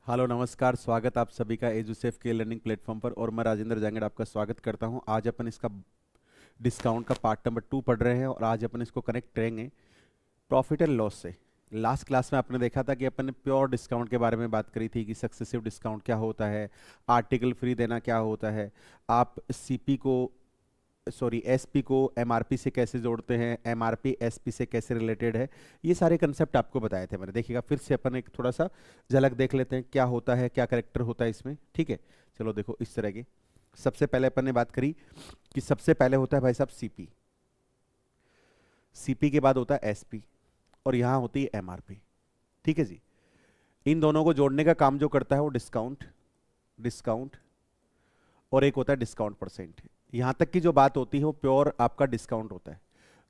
Hello नमस्कार, स्वागत आप सभी का एजुसेफ के लर्निंग प्लेटफॉर्म पर। और मैं राजेंद्र जांगड़ आपका स्वागत करता हूं। आज अपन इसका डिस्काउंट का पार्ट नंबर 2 पढ़ रहे हैं और आज अपन इसको कनेक्ट करेंगे प्रॉफिट एंड लॉस से। लास्ट क्लास में आपने देखा था कि अपन ने प्योर डिस्काउंट के बारे में बात करी थी कि सक्सेसिव डिस्काउंट क्या होता है, आर्टिकल फ्री देना क्या होता है, आप सीपी को एसपी को एमआरपी से कैसे जोड़ते हैं, एमआरपी एसपी से कैसे रिलेटेड है। ये सारे कंसेप्ट आपको बताए थे मैंने। देखिएगा फिर से अपन एक थोड़ा सा झलक देख लेते हैं क्या होता है, क्या करेक्टर होता है इसमें। ठीक है, चलो देखो इस तरह की। सबसे पहले अपन ने बात करी कि सबसे पहले होता है भाई साहब सीपी, सीपी के बाद होता है एसपी और यहां होती है एमआरपी। ठीक है जी। इन दोनों को जोड़ने का काम जो करता है वो डिस्काउंट, डिस्काउंट और एक होता है डिस्काउंट परसेंट। यहां तक की जो बात होती है वो प्योर आपका डिस्काउंट होता है।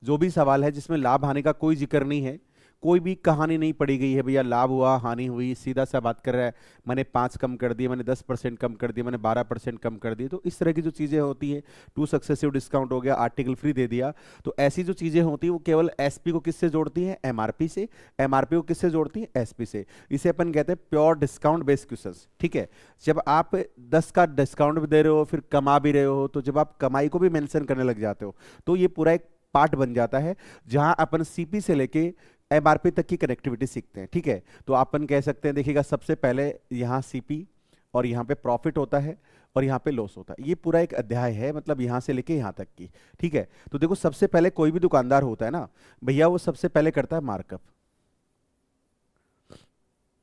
जो भी सवाल है जिसमें लाभ हानि का कोई जिक्र नहीं है, कोई भी कहानी नहीं पड़ी गई है भैया लाभ हुआ हानि हुई, सीधा सा बात कर रहा है मैंने 5 कम कर दिए, मैंने 10% कम कर दिया, मैंने 12% कम कर दिए। तो इस तरह की जो चीज़ें होती है, 2 सक्सेसिव डिस्काउंट हो गया, आर्टिकल फ्री दे दिया, तो ऐसी जो चीज़ें होती है वो केवल एसपी को किससे जोड़ती हैं, एमआरपी से। एमआरपी को किससे जोड़ती हैं, एसपी से। इसे अपन कहते हैं प्योर डिस्काउंट बेस्ड क्वेश्चंस। ठीक है, जब आप 10 का डिस्काउंट भी दे रहे हो फिर कमा भी रहे हो, तो जब आप कमाई को भी मेंशन करने लग जाते हो तो ये पूरा एक पार्ट बन जाता है जहां अपन सीपी से लेके एमआरपी तक की कनेक्टिविटी सीखते हैं। ठीक है, तो अपन कह सकते हैं, देखिएगा सबसे पहले यहां सीपी और यहां पे प्रॉफिट होता है और यहां पे लॉस होता है। ये पूरा एक अध्याय है, मतलब यहां से लेके यहां तक की। ठीक है, तो देखो सबसे पहले कोई भी दुकानदार होता है ना भैया, वो सबसे पहले करता है मार्कअप।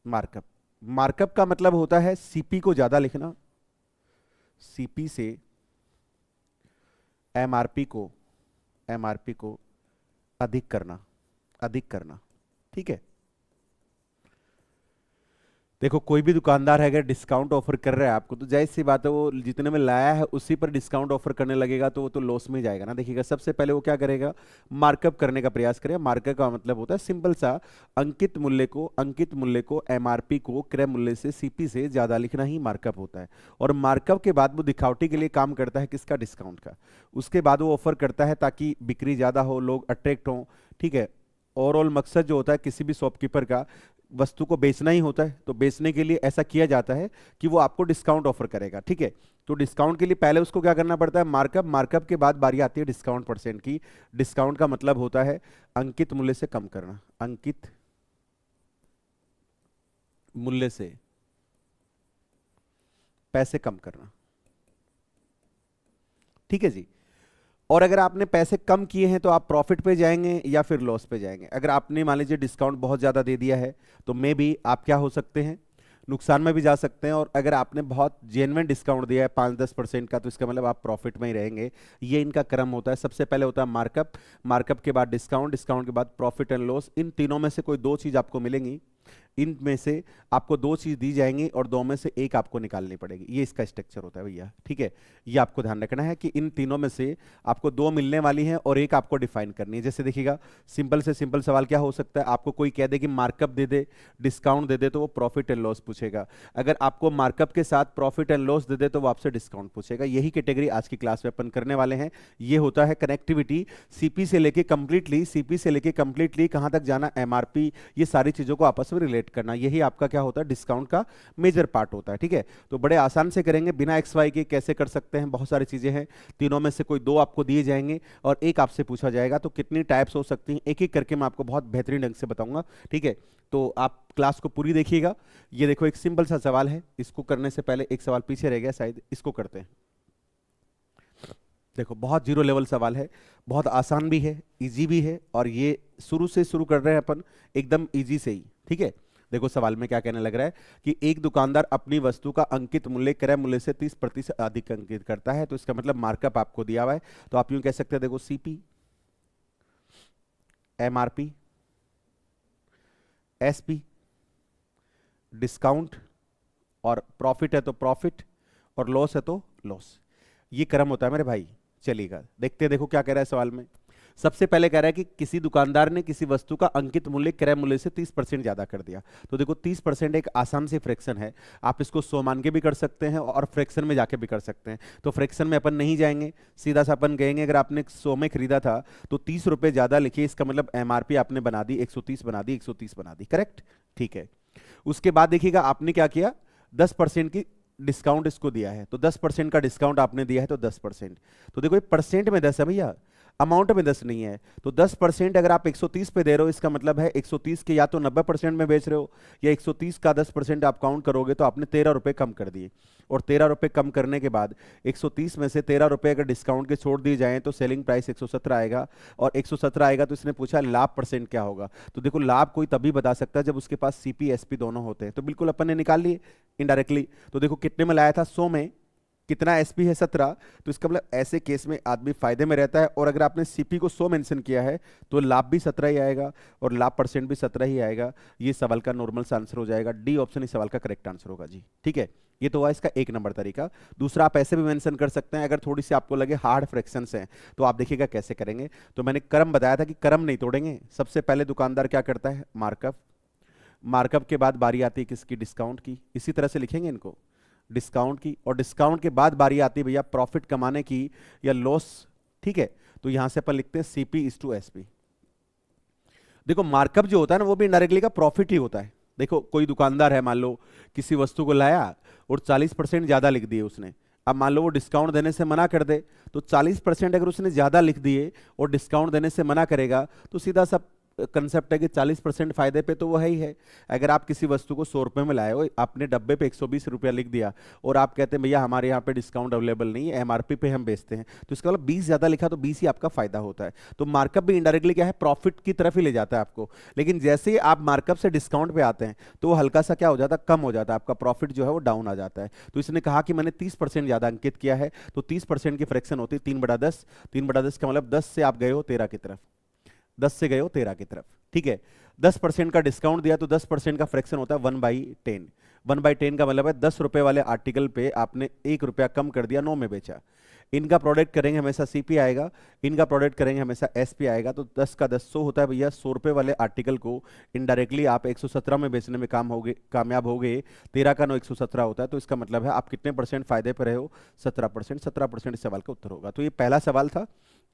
मार्कअप, मार्कअप का मतलब होता है सीपी को ज्यादा लिखना, सीपी से एमआरपी को, एमआरपी को अधिक करना, अधिक करना। ठीक है, देखो कोई भी दुकानदार है अगर डिस्काउंट ऑफर कर रहा है आपको, तो जाहिर सी बात है वो जितने में लाया है उसी पर डिस्काउंट ऑफर करने लगेगा, तो वो तो लॉस में जाएगा ना। देखिएगा सबसे पहले वो क्या करेगा, मार्कअप करने का प्रयास करेगा। मार्कअप का मतलब होता है सिंपल सा, अंकित मूल्य को एमआरपी को क्रय मूल्य से सीपी से ज्यादा लिखना ही मार्कअप होता है। और मार्कअप के बाद वो दिखावटी के लिए काम करता है किसका, डिस्काउंट का। उसके बाद वो ऑफर करता है ताकि बिक्री ज्यादा हो, लोग अट्रैक्ट हों। ठीक है, ओवरऑल मकसद जो होता है किसी भी शॉपकीपर का, वस्तु को बेचना ही होता है, तो बेचने के लिए ऐसा किया जाता है कि वो आपको डिस्काउंट ऑफर करेगा। ठीक है, तो डिस्काउंट के लिए पहले उसको क्या करना पड़ता है, मार्कअप। मार्कअप के बाद बारी आती है डिस्काउंट परसेंट की। डिस्काउंट का मतलब होता है अंकित मूल्य से कम करना, अंकित मूल्य से पैसे कम करना। ठीक है जी। और अगर आपने पैसे कम किए हैं तो आप प्रॉफिट पे जाएंगे या फिर लॉस पे जाएंगे। अगर आपने मान लीजिए डिस्काउंट बहुत ज़्यादा दे दिया है तो मे भी आप क्या हो सकते हैं, नुकसान में भी जा सकते हैं। और अगर आपने बहुत जेन्युइन डिस्काउंट दिया है 5-10% का, तो इसका मतलब आप प्रॉफिट में ही रहेंगे। ये इनका क्रम होता है। सबसे पहले होता है मार्कअप, मार्कअप के बाद डिस्काउंट, डिस्काउंट के बाद प्रॉफिट एंड लॉस। इन तीनों में से कोई दो चीज़ आपको मिलेंगी, इनमें से आपको दो चीज दी जाएंगी और दो में से एक आपको निकालनी पड़ेगी। ये इसका स्ट्रक्चर होता है भैया। ठीक है, ये आपको ध्यान रखना है कि इन तीनों में से आपको दो मिलने वाली हैं और एक आपको डिफाइन करनी है। जैसे देखिएगा सिंपल से सिंपल सवाल क्या हो सकता है, आपको कोई कह दे कि मार्कअप दे दे, डिस्काउंट दे दे, तो वो प्रॉफिट एंड लॉस पूछेगा। अगर आपको मार्कअप के साथ प्रॉफिट एंड लॉस दे दे तो वो आपसे डिस्काउंट पूछेगा। यही कैटेगरी आज की क्लास में अपन करने वाले हैं। ये होता है कनेक्टिविटी सीपी से लेके कंप्लीटली, सीपी से लेके कंप्लीटली कहां तक जाना, एमआरपी, ये सारी चीजों को आपस में रिलेट करना। यही आपका क्या होता है, डिस्काउंट का मेजर पार्ट होता है। ठीक है, तो बड़े आसान से करेंगे, बिना एक्स वाई के कैसे कर सकते हैं। बहुत सारी चीजें हैं, तीनों में से कोई दो आपको दिए जाएंगे और एक आपसे पूछा जाएगा। तो कितनी टाइप्स हो सकती हैं, एक एक करके मैं आपको बहुत बेहतरीन ढंग से बताऊंगा। ठीक है, तो आप क्लास को पूरी देखिएगा। ये देखो एक सिंपल सा सवाल है, इसको करने से पहले एक सवाल पीछे रह गया शायद, इसको करते हैं। देखो बहुत जीरो लेवल सवाल है, बहुत आसान भी है, इजी भी है, और ये शुरू से शुरू कर रहे हैं अपन एकदम इजी से ही। ठीक है, देखो सवाल में क्या कहने लग रहा है कि एक दुकानदार अपनी वस्तु का अंकित मूल्य क्रय मूल्य से 30% अधिक अंकित करता है। तो इसका मतलब मार्कअप आपको दिया हुआ है, तो आप यूं कह सकते हैं, देखो सीपी, एमआरपी, एसपी, डिस्काउंट, और प्रॉफिट है तो प्रॉफिट, और लॉस है तो लॉस। ये क्रम होता है मेरे भाई। चलिएगा देखते हैं, देखो क्या कह रहा है सवाल में। सबसे पहले कह रहा है कि किसी दुकानदार ने किसी वस्तु का अंकित मूल्य क्रय मूल्य से 30% ज्यादा कर दिया। तो देखो 30% एक आसान सी फ्रैक्शन है, आप इसको 100 मान के भी कर सकते हैं और फ्रैक्शन में जाके भी कर सकते हैं। तो फ्रैक्शन में अपन नहीं जाएंगे, सीधा सा अपन कहेंगे अगर आपने 100 में खरीदा था तो 30 रुपए ज्यादा लिखिए, इसका मतलब एमआरपी आपने बना दी 130 बना दी, 130 बना दी। करेक्ट, ठीक है। उसके बाद देखिएगा आपने क्या किया, 10% की डिस्काउंट इसको दिया है, तो 10% का डिस्काउंट आपने दिया है, तो 10%। तो देखो ये परसेंट में 10 है भैया, अमाउंट में 10 नहीं है। तो 10% अगर आप 130 पे दे रहे हो, इसका मतलब है 130 के या तो 90% में बेच रहे हो, या 130 का 10% आप काउंट करोगे तो आपने 13 रुपए कम कर दिए। और 13 रुपए कम करने के बाद 130 में से 13 रुपए अगर डिस्काउंट के छोड़ दिए जाएं तो सेलिंग प्राइस 117 आएगा। और 117 आएगा तो इसने पूछा लाभ परसेंट क्या होगा। तो देखो लाभ कोई तभी बता सकता है जब उसके पास सीपी एसपी दोनों होते हैं, तो बिल्कुल अपन ने निकाल लिए इनडायरेक्टली। तो देखो कितने में लाया था, 100 में, कितना एसपी है 17, तो इसका मतलब ऐसे केस में आदमी फायदे में रहता है। और अगर आपने सीपी को 100 मेंशन किया है तो लाभ भी 17 ही आएगा और लाभ परसेंट भी 17 ही आएगा। ये सवाल का नॉर्मल सा आंसर हो जाएगा, डी ऑप्शन इस सवाल का करेक्ट आंसर होगा जी। ठीक है, ये तो हुआ इसका 1 नंबर तरीका। दूसरा आप ऐसे भी मेंशन कर सकते हैं, अगर थोड़ी सी आपको लगे हार्ड फ्रैक्शंस हैं तो आप देखिएगा कैसे करेंगे। तो मैंने क्रम बताया था कि क्रम नहीं तोड़ेंगे। सबसे पहले दुकानदार क्या करता है, मार्कअप, मार्कअप के बाद बारी आती है किसकी, डिस्काउंट की। इसी तरह से लिखेंगे इनको, डिस्काउंट की, और डिस्काउंट के बाद बारी आती है भैया प्रॉफिट कमाने की या लॉस। ठीक है, तो यहां से अपन लिखते हैं सीपी इज टू एसपी। देखो मार्कअप जो होता है ना वो भी इनडायरेक्टली का प्रॉफिट ही होता है। देखो कोई दुकानदार है, मान लो किसी वस्तु को लाया और 40% ज्यादा लिख दिए उसने। अब मान लो वो डिस्काउंट देने से मना कर दे, तो 40% अगर उसने ज्यादा लिख दिए और डिस्काउंट देने से मना करेगा तो सीधा सा कंसेप्ट है कि 40% फायदे पे तो वो है ही है। अगर आप किसी वस्तु को 100 रुपए में लाए हो, आपने डब्बे पे 120 रुपया लिख दिया और आप कहते हैं भैया हमारे यहाँ पे डिस्काउंट अवेलेबल नहीं है, एमआरपी पे हम बेचते हैं, तो इसका मतलब 20 ज्यादा लिखा तो 20 ही आपका फायदा होता है। तो मार्कअप भी इनडायरेक्टली क्या है, प्रॉफिट की तरफ ही ले जाता है आपको। लेकिन जैसे ही आप मार्कअप से डिस्काउंट पे आते हैं तो वो हल्का सा क्या हो जाता है, कम हो जाता है, आपका प्रॉफिट जो है वो डाउन आ जाता है। तो इसने कहा कि मैंने 30% ज्यादा अंकित किया है, तो 30% की फ्रैक्शन होती है 3/10। 3/10 का मतलब 10 से आप गए हो 13 की तरफ, 10 से गए हो 13 की तरफ। ठीक है, 10% का डिस्काउंट दिया तो 10% का फ्रैक्शन होता है 1/10। 1/10 का मतलब है 10 रुपए वाले आर्टिकल पे आपने 1 रुपया कम कर दिया, 9 में बेचा। इनका प्रोडक्ट करेंगे हमेशा सीपी आएगा, इनका प्रोडक्ट करेंगे हमेशा एसपी आएगा। तो 10 का 10 100 होता है भैया। 100 रुपए वाले आर्टिकल को इनडायरेक्टली आप 117 में बेचने में कामयाब हो गए। 13 का 9 117 होता है, तो इसका मतलब है आप कितने परसेंट फायदे पर रहे हो, 17%। 17% इस सवाल का उत्तर होगा। तो ये पहला सवाल था,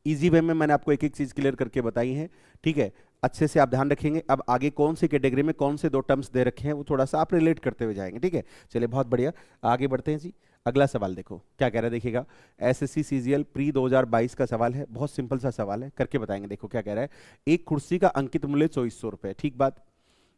इजी वे में मैंने आपको एक एक चीज क्लियर करके बताई है। ठीक है, अच्छे से आप ध्यान रखेंगे। अब आगे कौन सी कैटेगरी में कौन से 2 टर्म्स दे रखे हैं वो थोड़ा सा आप रिलेट करते हुए जाएंगे। ठीक है, चलिए बहुत बढ़िया, आगे बढ़ते हैं जी। अगला सवाल देखो क्या कह रहा है, देखिएगा एसएससी सीजीएल प्री 2022 का सवाल है, बहुत सिंपल सा सवाल है, करके बताएंगे। देखो क्या कह रहा है, एक कुर्सी का अंकित मूल्य 2400 रुपए, ठीक बात,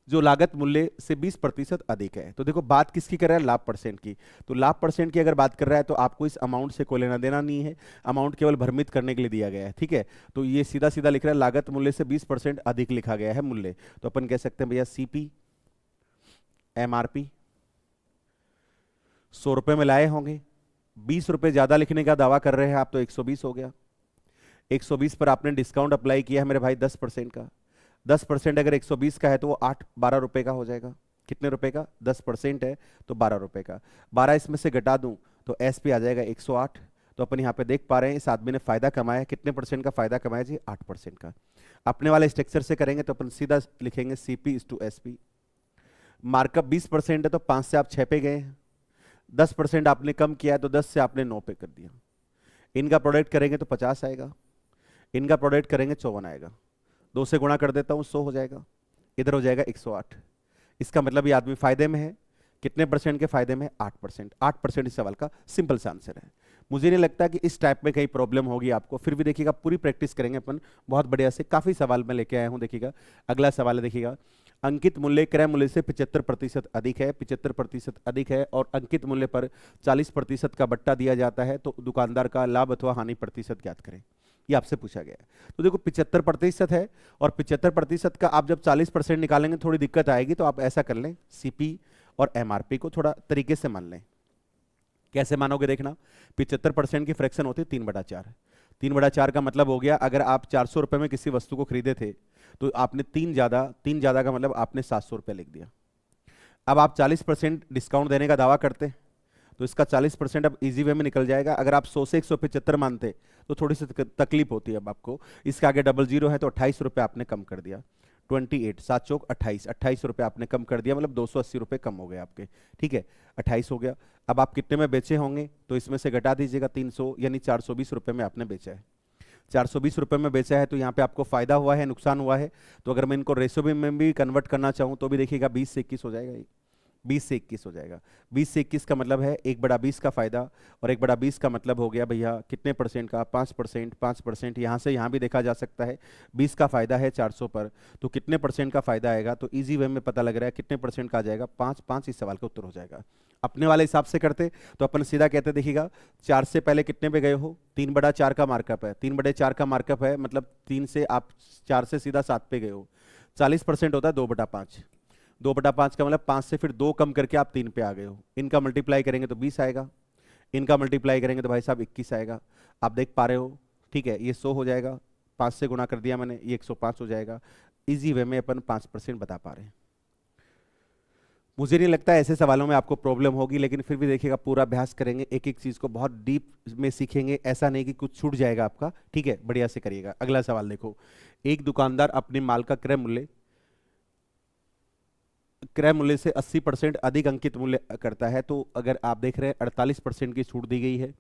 जो लागत मूल्य से 20% अधिक है। तो देखो बात किसकी कर रहा है, लाभ परसेंट की। तो लाभ परसेंट की अगर बात कर रहा है तो आपको इस अमाउंट से कोई लेना देना नहीं है, अमाउंट केवल भ्रमित करने के लिए दिया गया है। ठीक है, तो ये सीधा सीधा लिख रहा है लागत मूल्य से 20% अधिक लिखा गया है मूल्य। तो अपन कह सकते हैं भैया सीपी एमआरपी 100 रुपए में लाए होंगे, 20 रुपए ज्यादा लिखने का दावा कर रहे हैं आप, तो 120 हो गया। 120 पर आपने डिस्काउंट अप्लाई किया है मेरे भाई 10% का। 10% अगर 120 का है तो वो 12 रुपए का हो जाएगा। कितने रुपए का, 10% है तो 12 रुपए का। 12 इसमें से घटा दूं तो एस पे आ जाएगा 108। तो अपन यहाँ पे देख पा रहे हैं इस आदमी ने फायदा कमाया, कितने परसेंट का फायदा कमाया जी, 8% का। अपने वाले स्ट्रक्चर से करेंगे तो अपन सीधा लिखेंगे CP is to SP. Markup 20% है तो 5 से आप 6 पे गए, 10% आपने कम किया है तो 10 से आपने 9 पे कर दिया। इनका प्रोडक्ट करेंगे तो 50 आएगा, इनका प्रोडक्ट करेंगे 54 आएगा। 2 से गुणा कर देता हूं 100 हो जाएगा, इधर हो जाएगा 108। इसका मतलब ये आदमी फायदे में है, कितने परसेंट के फायदे में, 8%। 8% इस सवाल का सिंपल सा आंसर है। मुझे नहीं लगता कि इस टाइप में कहीं प्रॉब्लम होगी आपको, फिर भी देखिएगा पूरी प्रैक्टिस करेंगे अपन बहुत बढ़िया से। काफी सवाल मैं लेके आया हूं, देखिएगा अगला सवाल है, देखिएगा अंकित मूल्य क्रय मूल्य से 75% अधिक है, 75% अधिक है और अंकित मूल्य पर 40% का बट्टा दिया जाता है, तो दुकानदार का लाभ अथवा हानि प्रतिशत ज्ञात करें। ये आपसे पूछा गया है। तो देखो 75% है और 75% का आप जब 40% निकालेंगे थोड़ी दिक्कत आएगी, तो आप ऐसा कर लें सीपी और एमआरपी को थोड़ा तरीके से मान लें। कैसे मानोगे देखना, 75% की फ्रैक्शन होती है 3/4। 3/4 का मतलब हो गया अगर आप 400 रुपए में किसी वस्तु को खरीदे थे तो आपने 3 ज्यादा का मतलब आपने 700 रुपये लिख दिया। अब आप 40% डिस्काउंट देने का दावा करते तो इसका 40% अब इजी वे में निकल जाएगा। अगर आप 100 से 175 मानते तो थोड़ी सी तकलीफ होती है अब आपको। इसके आगे डबल जीरो है तो 28 रुपये आपने कम कर दिया। 28 7 चौक 28, 28 रुपये आपने कम कर दिया, मतलब 280 रुपये कम हो गए आपके। ठीक है, 28 हो गया। अब आप कितने में बेचे होंगे तो इसमें से घटा दीजिएगा 300, यानी 420 रुपये में आपने बेचा है। 420 रुपये में बेचा है, तो यहाँ पे आपको फायदा हुआ है, नुकसान हुआ है। तो अगर मैं इनको रेशो में भी कन्वर्ट करना चाहूँ तो भी देखिएगा 20 से 21 हो जाएगा, ये 20 से 21 हो जाएगा। 20 से 21 का मतलब है 1/20 का फायदा, और 1/20 का मतलब हो गया भैया कितने परसेंट का, 5%। 5% यहाँ से यहाँ भी देखा जा सकता है। 20 का फायदा है 400 पर, तो कितने परसेंट का फायदा आएगा, तो इजी वे में पता लग रहा है कितने परसेंट का आ जाएगा, 5। इस सवाल का उत्तर हो जाएगा। अपने वाले हिसाब से करते तो अपन सीधा कहते, देखिएगा 4 से पहले कितने पे गए हो, 3/4 का मार्कअप है, 3/4 का मार्कअप है, मतलब 3 से आप 4 से सीधा 7 पे गए हो। 40% होता है 2/5। 2/5 का मतलब 5 से फिर 2 कम करके आप 3 पे आ गए हो। इनका मल्टीप्लाई करेंगे तो 20 आएगा, इनका मल्टीप्लाई करेंगे तो भाई साहब 21 आएगा। आप देख पा रहे हो, ठीक है, ये 100 हो जाएगा, 5 से गुना कर दिया मैंने, ये 105 हो जाएगा। इजी वे में अपन 5% बता पा रहे हैं। मुझे नहीं लगता ऐसे सवालों में आपको प्रॉब्लम होगी, लेकिन फिर भी देखिएगा, पूरा अभ्यास करेंगे, एक एक चीज को बहुत डीप में सीखेंगे, ऐसा नहीं कि कुछ छूट जाएगा आपका, ठीक है, बढ़िया से करिएगा। अगला सवाल देखो, एक दुकानदार अपने माल का क्रय मूल्य से 80% अधिक अंकित मूल्य करता है। तो अगर आप देख रहे हैं 48% की छूट दी गई है,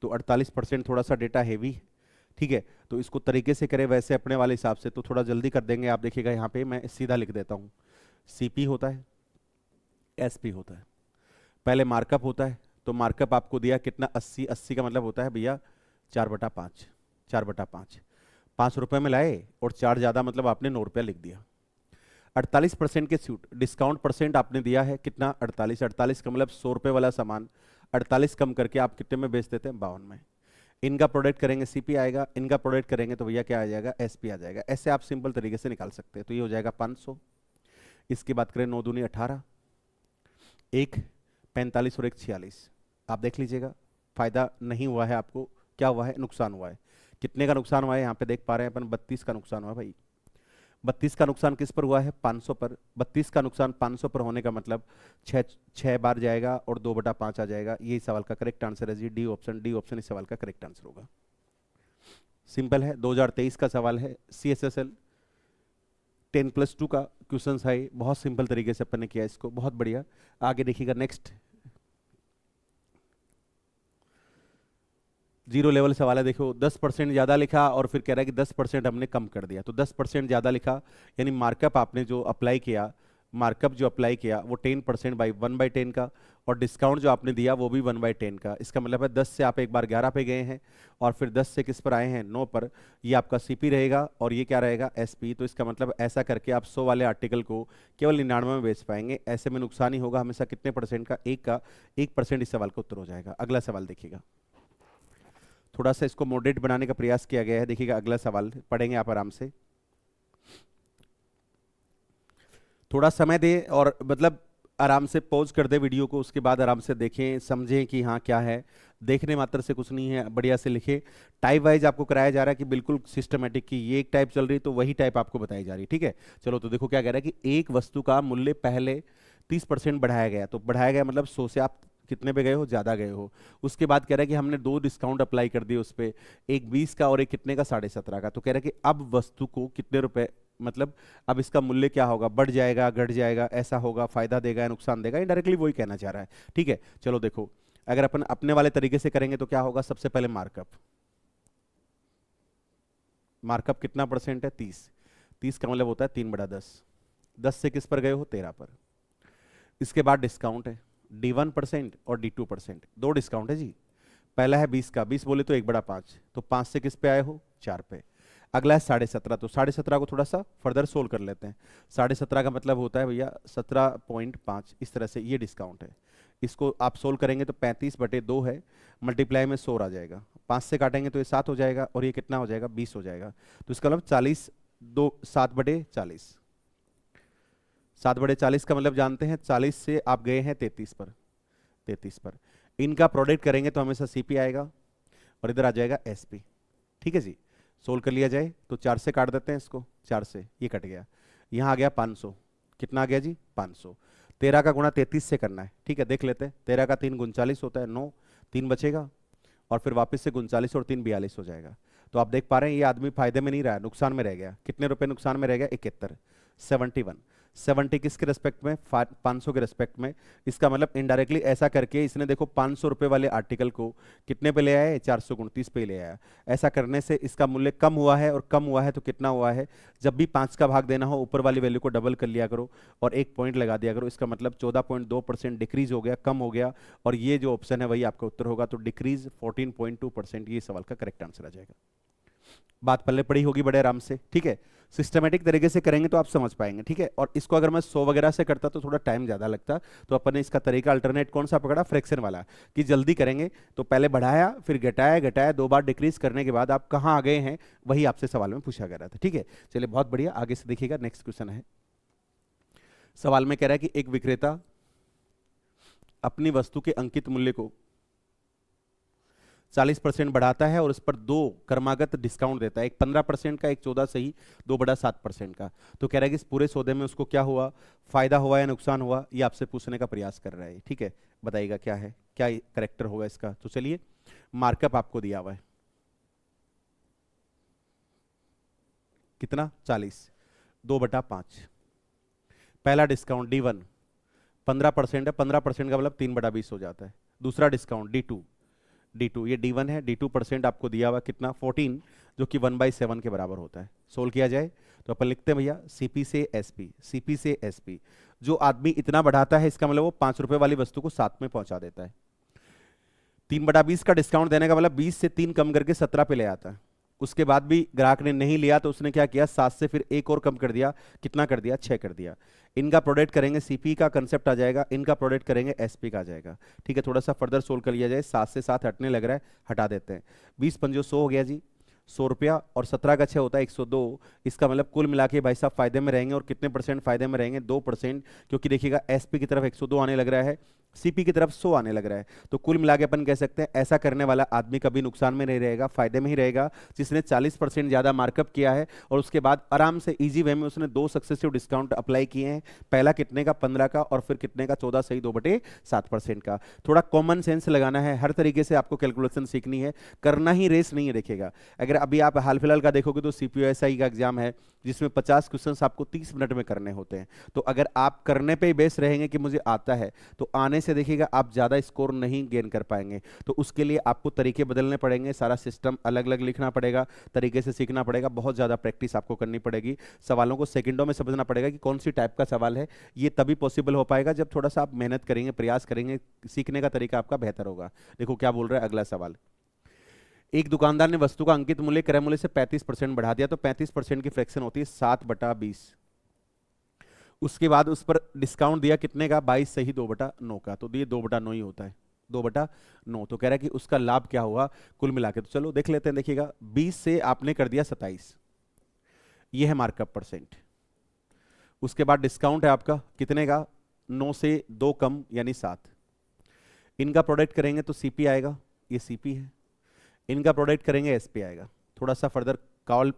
तो 48% थोड़ा सा डेटा हैवी है, ठीक है। तो इसको तरीके से करें वैसे अपने वाले हिसाब से, तो थोड़ा जल्दी कर देंगे। आप देखिएगा यहाँ पे मैं सीधा लिख देता हूँ, सीपी होता है, एसपी होता है, पहले मार्कअप होता है। तो मार्कअप आपको दिया कितना, 80। 80 का मतलब होता है भैया 4/5। 4/5 5 रुपए में लाए, और 4 ज्यादा मतलब आपने 9 रुपया लिख दिया। 48% के छूट, डिस्काउंट परसेंट आपने दिया है कितना, 48। 48 का मतलब 100 रुपए वाला सामान 48 कम करके आप कितने में बेच देते हैं, 52 में। इनका प्रोडक्ट करेंगे सीपी आएगा, इनका प्रोडक्ट करेंगे तो भैया क्या आ जाएगा, एसपी आ जाएगा। ऐसे आप सिंपल तरीके से निकाल सकते हैं। तो ये हो जाएगा 500। इसकी बात करें 9 दूनी 18, 1 45 और 1 46। आप देख लीजिएगा, फायदा नहीं हुआ है आपको, क्या हुआ है, नुकसान हुआ है। कितने का नुकसान हुआ है, यहाँ पे देख पा रहे हैं अपन, 32 का नुकसान हुआ है भाई। 32 का नुकसान किस पर हुआ है, 500 पर। 32 का नुकसान 500 पर होने का मतलब 6 बार जाएगा और 2/5 आ जाएगा। यही सवाल का करेक्ट आंसर है जी, डी ऑप्शन। डी ऑप्शन इस सवाल का करेक्ट आंसर होगा। सिंपल है, 2023 का सवाल है, CSSL 10+2 का क्वेश्चन है। बहुत सिंपल तरीके से अपन ने किया इसको, बहुत बढ़िया। आगे देखिएगा, नेक्स्ट 0 लेवल सवाल है। देखो 10% ज्यादा लिखा और फिर कह रहा है कि 10% हमने कम कर दिया। तो 10% ज्यादा लिखा, यानी मार्कअप आपने जो अप्लाई किया, मार्कअप जो अप्लाई किया वो 10% बाई 1/10 का, और डिस्काउंट जो आपने दिया वो भी 1/10 का। इसका मतलब है 10 से आप एक बार 11 पे गए हैं, और फिर 10 से किस पर आए हैं, 9 पर। ये आपका सीपी रहेगा और ये क्या रहेगा, एसपी। तो इसका मतलब ऐसा करके आप 100 वाले आर्टिकल को केवल 99 में बेच पाएंगे। ऐसे में नुकसान ही होगा हमेशा, कितने परसेंट का, 1 का। 1% इस सवाल का उत्तर हो जाएगा। अगला सवाल देखिएगा, थोड़ा सा इसको मॉडरेट बनाने का प्रयास किया गया है। देखिएगा अगला सवाल पढ़ेंगे आप आराम से, थोड़ा समय दें और मतलब आराम से पॉज कर दे वीडियो को, उसके बाद आराम से देखें, समझें कि हाँ क्या है। देखने मात्र से कुछ नहीं है, बढ़िया से लिखे। टाइप वाइज आपको कराया जा रहा है कि बिल्कुल सिस्टमेटिक, की ये एक टाइप चल रही तो वही टाइप आपको बताई जा रही, ठीक है। चलो तो देखो क्या कह रहा है कि एक वस्तु का मूल्य पहले 30% बढ़ाया गया। तो बढ़ाया गया मतलब 100 से आप कितने पे गए हो, ज्यादा गए हो। उसके बाद कह रहा है कि हमने 2 डिस्काउंट अप्लाई कर दिए उस पर, एक 20 का और एक कितने का, 17.5 का। तो कह रहा है कि अब वस्तु को कितने रुपए, मतलब अब इसका मूल्य क्या होगा, बढ़ जाएगा, घट जाएगा, ऐसा होगा, फायदा देगा या नुकसान देगा, इनडायरेक्टली वही कहना चाह रहा है, ठीक है। चलो देखो, अगर अपन अपने वाले तरीके से करेंगे तो क्या होगा, सबसे पहले मार्कअप। मार्कअप कितना परसेंट है, 30। 30 का मतलब होता है 3/10। 10 से किस पर गए हो, 13 पर। इसके बाद डिस्काउंट है, D1% और D2%, 2 डिस्काउंट है जी। पहला है 20 का, 20 बोले तो 1/5, तो 5 से किस पे आए हो, 4 पे। अगला है 17.5, तो 17.5 को थोड़ा सा फर्दर सोल्व कर लेते हैं। 17.5 का मतलब होता है भैया 17.5, इस तरह से ये डिस्काउंट है। इसको आप सोल्व करेंगे तो 35/2 है, मल्टीप्लाई में 100 आ जाएगा। 5 से काटेंगे तो ये 7 हो जाएगा, और ये कितना हो जाएगा, 20 हो जाएगा। तो इसका मतलब 40, 7/40। 7/40 का मतलब जानते हैं, 40 से आप गए हैं 33 पर। 33 पर इनका प्रोडक्ट करेंगे तो हमेशा सीपी आएगा, और इधर आ जाएगा एसपी, ठीक है जी। सोल्व कर लिया जाए तो 4 से काट देते हैं इसको, 4 से ये कट गया। यहाँ आ गया 500, कितना आ गया जी, 500। 13 का गुणा 33 से करना है, ठीक है, देख लेते हैं। 13 का 3 39 होता है, 9, 3 बचेगा, और फिर वापस से 39 और 3 42 हो जाएगा। तो आप देख पा रहे हैं ये आदमी फायदे में नहीं रहा, नुकसान में रह गया। कितने रुपए नुकसान में रह गया, 71, 71। 70 किसके रेस्पेक्ट में, 500 के रेस्पेक्ट में। इसका मतलब इनडायरेक्टली ऐसा करके इसने देखो 500 रुपए वाले आर्टिकल को कितने पे ले आया, 429 पे ले आया। ऐसा करने से इसका मूल्य कम हुआ है, और कम हुआ है तो कितना हुआ है, जब भी 5 का भाग देना हो ऊपर वाली वैल्यू को डबल कर लिया करो और एक पॉइंट लगा दिया करो। इसका मतलब 14.2% डिक्रीज हो गया, कम हो गया, और ये जो ऑप्शन है वही आपका उत्तर होगा। तो डिक्रीज 14.2%, ये सवाल का करेक्ट आंसर आ जाएगा। बात पल्ले पड़ी होगी बड़े आराम से, ठीक है। सिस्टमेटिक तरीके से करेंगे तो आप समझ पाएंगे, ठीक है। और इसको अगर मैं 100 वगैरह से करता तो थोड़ा टाइम ज्यादा लगता, तो अपन ने इसका तरीका अल्टरनेट कौन सा पकड़ा, फ्रैक्शन वाला, कि जल्दी करेंगे। तो पहले बढ़ाया, फिर घटाया, घटाया, 2 बार डिक्रीज करने के बाद आप कहाँ आ गए हैं, वही आपसे सवाल में पूछा गया था, ठीक है। चलिए बहुत बढ़िया, आगे से देखिएगा। नेक्स्ट क्वेश्चन है, सवाल में कह रहा है कि एक विक्रेता अपनी वस्तु के अंकित मूल्य को 40% बढ़ाता है और उस पर 2 क्रमागत डिस्काउंट देता है, एक 15% का, एक 14 सही, 2/7% का। तो कह रहा है कि इस पूरे सौदे में उसको क्या हुआ, फायदा हुआ या नुकसान हुआ, ये आपसे पूछने का प्रयास कर रहा है, ठीक है। बताइएगा क्या है, क्या करेक्टर होगा इसका। तो चलिए, मार्कअप आपको दिया हुआ है कितना, 40, 2/5। पहला डिस्काउंट D1 15% है, 15% का मतलब 3/20 हो जाता है। दूसरा डिस्काउंट D2, ये D1 है, D2% आपको दिया हुआ कितना, 14, जो कि 1/7 के बराबर होता है। सोल्व किया जाए तो अपन लिखते हैं भैया CP से SP, CP से SP। जो आदमी इतना बढ़ाता है, इसका मतलब वो 5 रुपए वाली वस्तु को 7 में पहुंचा देता है। 3/20 का डिस्काउंट देने का मतलब 20 से 3 कम करके 17 पे ले आता है। उसके बाद भी ग्राहक ने नहीं लिया तो उसने क्या किया, 7 से फिर एक और कम कर दिया, कितना कर दिया, 6 कर दिया। इनका प्रोडक्ट करेंगे, CP का कंसेप्ट आ जाएगा, इनका प्रोडक्ट करेंगे SP का आ जाएगा, ठीक है। थोड़ा सा फर्दर सोल्व कर लिया जाए, 7 से 7 हटने लग रहा है, हटा देते हैं। 20 पंजो 100 हो गया जी, 100 रुपया, और 17 का 6 होता है 102। इसका मतलब कुल मिला के भाई साहब फायदे में रहेंगे, और कितने परसेंट फायदे में रहेंगे, 2%, क्योंकि देखिएगा SP की तरफ 102 आने लग रहा है, CP की तरफ 100 आने लग रहा है। तो कुल मिला के अपन कह सकते हैं ऐसा करने वाला आदमी कभी नुकसान में नहीं रहेगा, फायदे में ही रहेगा, जिसने 40% ज्यादा मार्कअप किया है और उसके बाद आराम से इजी वे में उसने 2 सक्सेसिव डिस्काउंट अप्लाई किए हैं। पहला कितने का, 15 का, और फिर कितने का, 14 सही, 2/7% का। थोड़ा कॉमन सेंस लगाना है, हर तरीके से आपको कैलकुलेशन सीखनी है, करना ही रेस नहीं है। देखिएगा, अगर अभी आप हाल फिलहाल का देखोगे तो CPO-SI का एग्जाम है, जिसमें 50 क्वेश्चन आपको 30 मिनट में करने होते हैं। तो अगर आप करने पे ही बेस रहेंगे कि मुझे आता है, तो आने से देखिएगा आप ज्यादा स्कोर नहीं गेन कर पाएंगे। तो उसके लिए आपको तरीके बदलने पड़ेंगे, सारा सिस्टम अलग अलग लिखना पड़ेगा, तरीके से सीखना पड़ेगा, बहुत ज्यादा प्रैक्टिस आपको करनी पड़ेगी। सवालों को सेकंडों में समझना पड़ेगा कि कौन सी टाइप का सवाल है। ये तभी पॉसिबल हो पाएगा जब थोड़ा सा आप मेहनत करेंगे, प्रयास करेंगे, सीखने का तरीका आपका बेहतर होगा। देखो क्या बोल रहा है अगला सवाल। एक दुकानदार ने वस्तु का अंकित मूल्य क्रय मूल्य से 35% बढ़ा दिया, तो 35% की फ्रैक्शन होती है 7/20। उसके बाद उस पर डिस्काउंट दिया कितने का, 22 सही, 2/9 का। तो ये 2/9 ही होता है, 2/9। तो कह रहा है कि उसका लाभ क्या हुआ कुल मिला के। तो चलो देख लेते हैं। देखिएगा, 20 से आपने कर दिया 27, ये है मार्कअप परसेंट। उसके बाद डिस्काउंट है आपका कितने का, 9 से 2 कम यानी 7। इनका प्रोडक्ट करेंगे तो CP आएगा, ये CP है। इनका प्रोडक्ट करेंगे SP आएगा। थोड़ा सा फर्दर कॉल,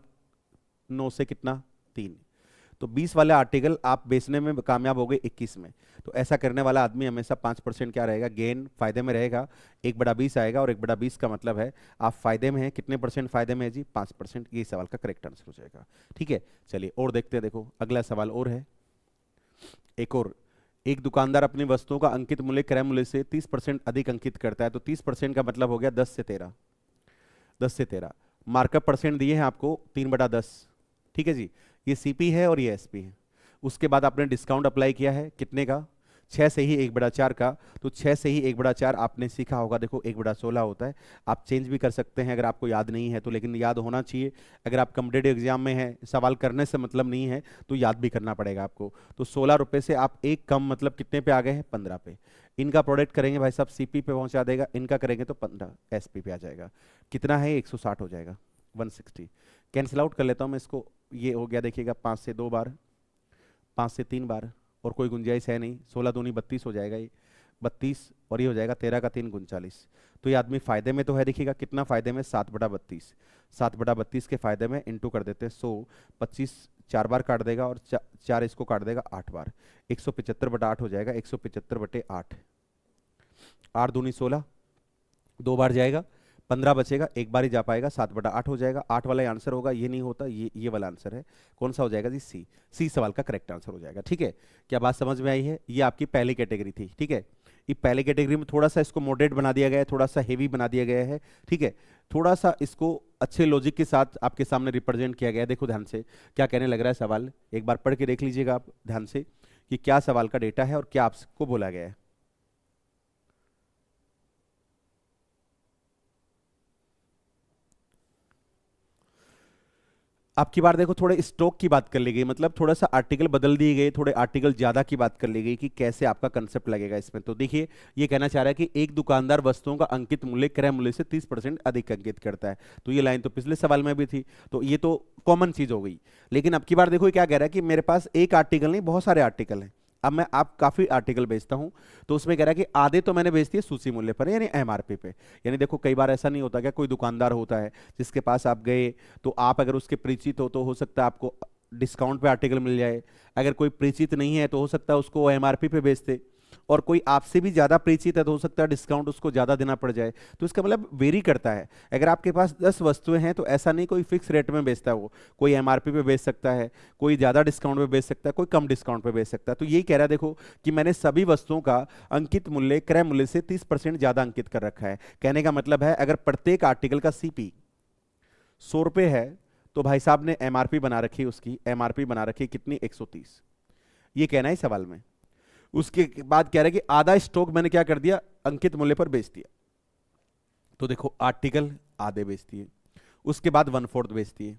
9 से कितना, 3। तो 20 वाले आर्टिकल आप बेचने में कामयाब हो गए 21 में। तो ऐसा करने वाला आदमी हमेशा 5% क्या रहेगा, गेन, फायदे में रहेगा। 1/20 आएगा, और 1/20 का मतलब है आप फायदे में हैं। कितने परसेंट फायदे में है जी, 5%। ये सवाल का करेक्ट आंसर हो जाएगा, ठीक है। चलिए और देखते हैं। देखो अगला सवाल और है, एक और। एक दुकानदार अपनी वस्तुओं का अंकित मूल्य क्रय मूल्य से 30% अधिक अंकित करता है। तो 30% का मतलब हो गया 10 से 13, 10 से 13। मार्कअप परसेंट दिए हैं आपको 3/10, ठीक है जी। ये CP है और ये SP है। उसके बाद आपने डिस्काउंट अप्लाई किया है कितने का, 6 से ही 1/4 का। तो 6 से ही 1/4 आपने सीखा होगा, देखो 1/16 होता है। आप चेंज भी कर सकते हैं अगर आपको याद नहीं है तो, लेकिन याद होना चाहिए। अगर आप कॉम्पिटिटिव एग्जाम में हैं, सवाल करने से मतलब नहीं है, तो याद भी करना पड़ेगा आपको। तो 16 रुपए से आप एक कम, मतलब कितने पे आ गए हैं, 15 पे। इनका प्रोडक्ट करेंगे भाई साहब, CP पे पहुंचा देगा। इनका करेंगे तो 15 SP पे आ जाएगा। कितना है, 160 हो जाएगा, 160। कैंसिल आउट कर लेता हूं मैं इसको। ये हो गया देखिएगा 5 से 2 बार, 5 से 3 बार, और कोई गुंजाइश है नहीं। 16 दूनी 32 हो जाएगा, ये 32, और ये हो जाएगा 13 का 3 39। तो ये आदमी फायदे में तो है। देखिएगा कितना फायदे में, 7/32। 7/32 के फायदे में इंटू कर देते हैं 100। 25 4 बार काट देगा, और 4 इसको काट देगा 8 बार। 175/8 हो जाएगा, 175/8। 8 दूनी 16, 2 बार जाएगा, 15 बचेगा, एक बार ही जा पाएगा, 7/8 हो जाएगा। 8 वाला आंसर होगा, ये नहीं होता, ये वाला आंसर है। कौन सा हो जाएगा जी? सी। सी सवाल का करेक्ट आंसर हो जाएगा। ठीक है, क्या बात समझ में आई है? ये आपकी पहली कैटेगरी थी। ठीक है, ये पहली कैटेगरी में थोड़ा सा इसको मॉडरेट बना दिया गया है, थोड़ा सा हेवी बना दिया गया है। ठीक है, थोड़ा सा इसको अच्छे लॉजिक के साथ आपके सामने रिप्रेजेंट किया गया है। देखो ध्यान से क्या कहने लग रहा है सवाल, एक बार पढ़ के देख लीजिएगा आप ध्यान से कि क्या सवाल का डेटा है और क्या आपको बोला गया है। अब की बार देखो थोड़े स्टॉक की बात कर ली गई, मतलब थोड़ा सा आर्टिकल बदल दिए गए, थोड़े आर्टिकल ज्यादा की बात कर ली गई कि कैसे आपका कंसेप्ट लगेगा इसमें। तो देखिए ये कहना चाह रहा है कि एक दुकानदार वस्तुओं का अंकित मूल्य क्रय मूल्य से 30% अधिक अंकित करता है। तो ये लाइन तो पिछले सवाल में भी थी, तो ये तो कॉमन चीज हो गई। लेकिन अब की बार देखो ये क्या कह रहा है कि मेरे पास एक आर्टिकल नहीं, बहुत सारे आर्टिकल हैं। अब आप काफी आर्टिकल बेचता हूं, तो उसमें कह रहा है कि आधे तो मैंने बेच दिए सूची मूल्य पर, यानी एमआरपी पे। यानी देखो कई बार ऐसा नहीं होता, क्या कोई दुकानदार होता है जिसके पास आप गए, तो आप अगर उसके परिचित हो तो हो सकता है आपको डिस्काउंट पे आर्टिकल मिल जाए। अगर कोई परिचित नहीं है तो हो सकता है उसको एमआरपी पे बेचते, और कोई आपसे भी ज्यादा परिचित है तो हो सकता है डिस्काउंट उसको ज्यादा देना पड़ जाए। तो इसका मतलब वेरी करता है। अगर आपके पास 10 वस्तुएं हैं तो ऐसा नहीं कोई फिक्स रेट में बेचता है, वो कोई एमआरपी पे बेच सकता है, कोई ज्यादा डिस्काउंट पे बेच सकता है, कोई कम डिस्काउंट पे बेच सकता है। तो यही कह रहा है देखो कि मैंने सभी वस्तुओं का अंकित मूल्य क्रय मूल्य से 30% ज्यादा अंकित कर रखा है। कहने का मतलब है अगर प्रत्येक आर्टिकल का सीपी 100 रुपए है तो भाई साहब ने एमआरपी बना रखी, उसकी एमआरपी बना रखी कितनी? 130। ये कहना है सवाल में। उसके बाद कह रहे हैं कि आधा स्टॉक मैंने क्या कर दिया? अंकित मूल्य पर बेच दिया। तो देखो आर्टिकल आधे बेचती है, उसके बाद 1/4 बेचती है।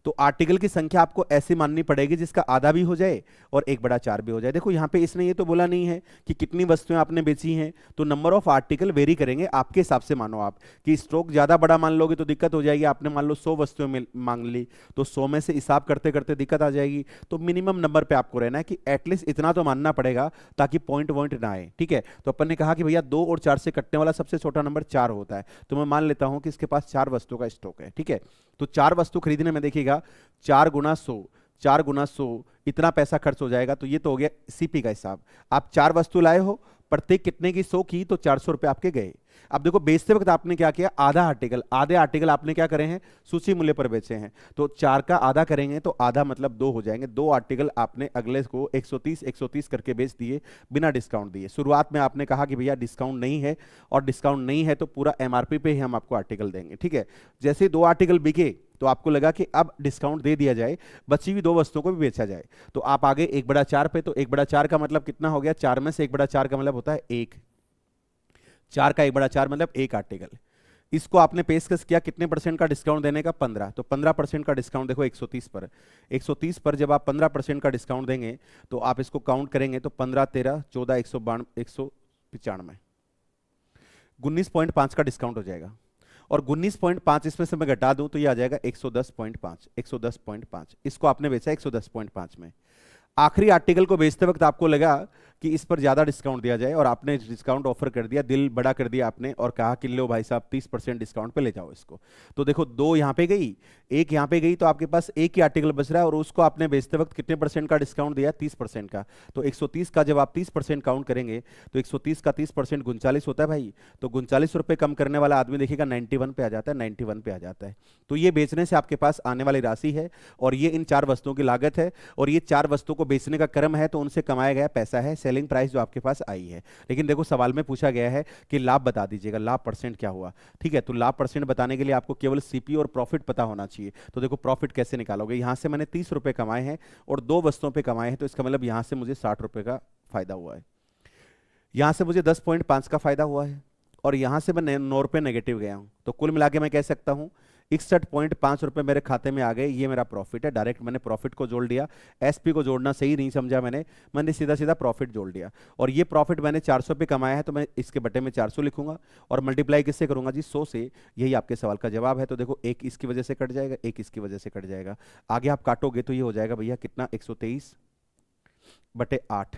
तो आर्टिकल की संख्या आपको ऐसी माननी पड़ेगी जिसका आधा भी हो जाए और 1/4 भी हो जाए। देखो यहाँ पे इसने ये तो बोला नहीं है कि कितनी वस्तुएं आपने बेची हैं, तो नंबर ऑफ आर्टिकल वेरी करेंगे आपके हिसाब से। मानो आप कि स्टॉक ज्यादा बड़ा मान लोगे तो दिक्कत हो जाएगी। आपने मान लो 100 वस्तुएं मांग ली, तो 100 में से हिसाब करते करते दिक्कत आ जाएगी। तो मिनिमम नंबर पे आपको रहना है कि एटलीस्ट इतना तो मानना पड़ेगा ताकि पॉइंट वॉइंट ना आए। ठीक है, तो अपन ने कहा कि भैया 2 और 4 से कटने वाला सबसे छोटा नंबर 4 होता है, तो मैं मान लेता हूं कि इसके पास 4 वस्तुओं का स्टॉक है। ठीक है, तो 4 वस्तु खरीदने में देखिएगा 4 × 100, 4 × 100 इतना पैसा खर्च हो जाएगा। तो ये तो हो गया सीपी का हिसाब। आप 4 वस्तु लाए हो, प्रत्येक कितने की? 100 की, तो 400 रुपए आपके गए। अब देखो बेचते वक्त आपने क्या किया? आधा आर्टिकल, आधे आर्टिकल आपने क्या करे हैं? सूची मूल्य पर बेचे हैं। तो 4 का आधा करेंगे तो आधा मतलब 2 हो जाएंगे। 2 आर्टिकल आपने अगले को 130 130 करके बेच दिए बिना डिस्काउंट दिए। शुरुआत में आपने कहा कि भैया डिस्काउंट नहीं है, और डिस्काउंट नहीं है तो पूरा एमआरपी पे ही हम आपको आर्टिकल देंगे। ठीक है, जैसे 2 आर्टिकल बिके तो आपको लगा कि अब डिस्काउंट दे दिया जाए, बची हुई 2 वस्तुओं को भी बेचा जाए। तो आप आगे 1/4 पे, तो 1/4 का मतलब कितना हो गया? 4 में से 1/4 का मतलब होता है 1। 4 का 1/4 मतलब 1 आर्टिकल। इसको आपने पेशकश किया कितने परसेंट का डिस्काउंट देने का? 15। तो 15% का डिस्काउंट देखो 130 पर। 130 पर जब आप 15% का डिस्काउंट देंगे तो आप इसको काउंट करेंगे तो 15 13 14 195 19.5 का डिस्काउंट हो जाएगा। और 19.5 इसमें से मैं घटा दूं तो ये आ जाएगा 110.5। 110.5 इसको आपने बेचा 110.5 में। आखिरी आर्टिकल को बेचते वक्त आपको लगा कि इस पर ज्यादा डिस्काउंट दिया जाए, और आपने डिस्काउंट ऑफर कर दिया, दिल बड़ा कर दिया आपने, और कहा कि लो भाई साहब 30% डिस्काउंट पे ले जाओ इसको। तो देखो 2 यहां पे गई, 1 यहां पे गई, तो आपके पास एक ही आर्टिकल बच रहा है, और उसको आपने बेचते वक्त कितने परसेंट का डिस्काउंट दिया? 30% का। तो 130 का जब आप 30% काउंट करेंगे तो 130 का 30% 39 होता है भाई। तो 39 रुपए कम करने वाला आदमी देखिएगा 91 पे आ जाता है, 91 पे आ जाता है। तो ये बेचने से आपके पास आने वाली राशि है, और ये इन 4 वस्तुओं की लागत है, और ये 4 वस्तुओं को बेचने का क्रम है, तो उनसे कमाया गया पैसा है, सेलिंग प्राइस जो आपके पास आई है। लेकिन देखो सवाल में पूछा गया है कि लाभ बता दीजिएगा, लाभ परसेंट क्या हुआ। ठीक है, तो लाभ परसेंट बताने के लिए आपको केवल सीपी और प्रॉफिट पता होना चाहिए। तो देखो प्रॉफिट कैसे निकालोगे? यहां से मैंने 30 रुपए कमाए हैं और 2 वस्तुओं पे कमाए हैं, तो इसका मतलब यहां से मुझे 60 रुपए का फायदा हुआ है, यहां से मुझे 10.5 का फायदा हुआ है, और यहां से मैं 9 रुपए नेगेटिव गया हूं। तो कुल मिला के मैं कह सकता हूं 61.5 रुपए मेरे खाते में आ गए। ये मेरा प्रॉफिट है। डायरेक्ट मैंने प्रॉफिट को जोड़ दिया, एसपी को जोड़ना सही नहीं समझा मैंने सीधा सीधा प्रॉफिट जोड़ दिया। और ये प्रॉफिट मैंने 400 पे कमाया है, तो मैं इसके बटे में 400 लिखूंगा, और मल्टीप्लाई किससे करूंगा जी? 100 से। यही आपके सवाल का जवाब है। तो देखो एक इसकी वजह से कट जाएगा, एक इसकी वजह से कट जाएगा। आगे आप काटोगे तो ये हो जाएगा भैया कितना? 123/8।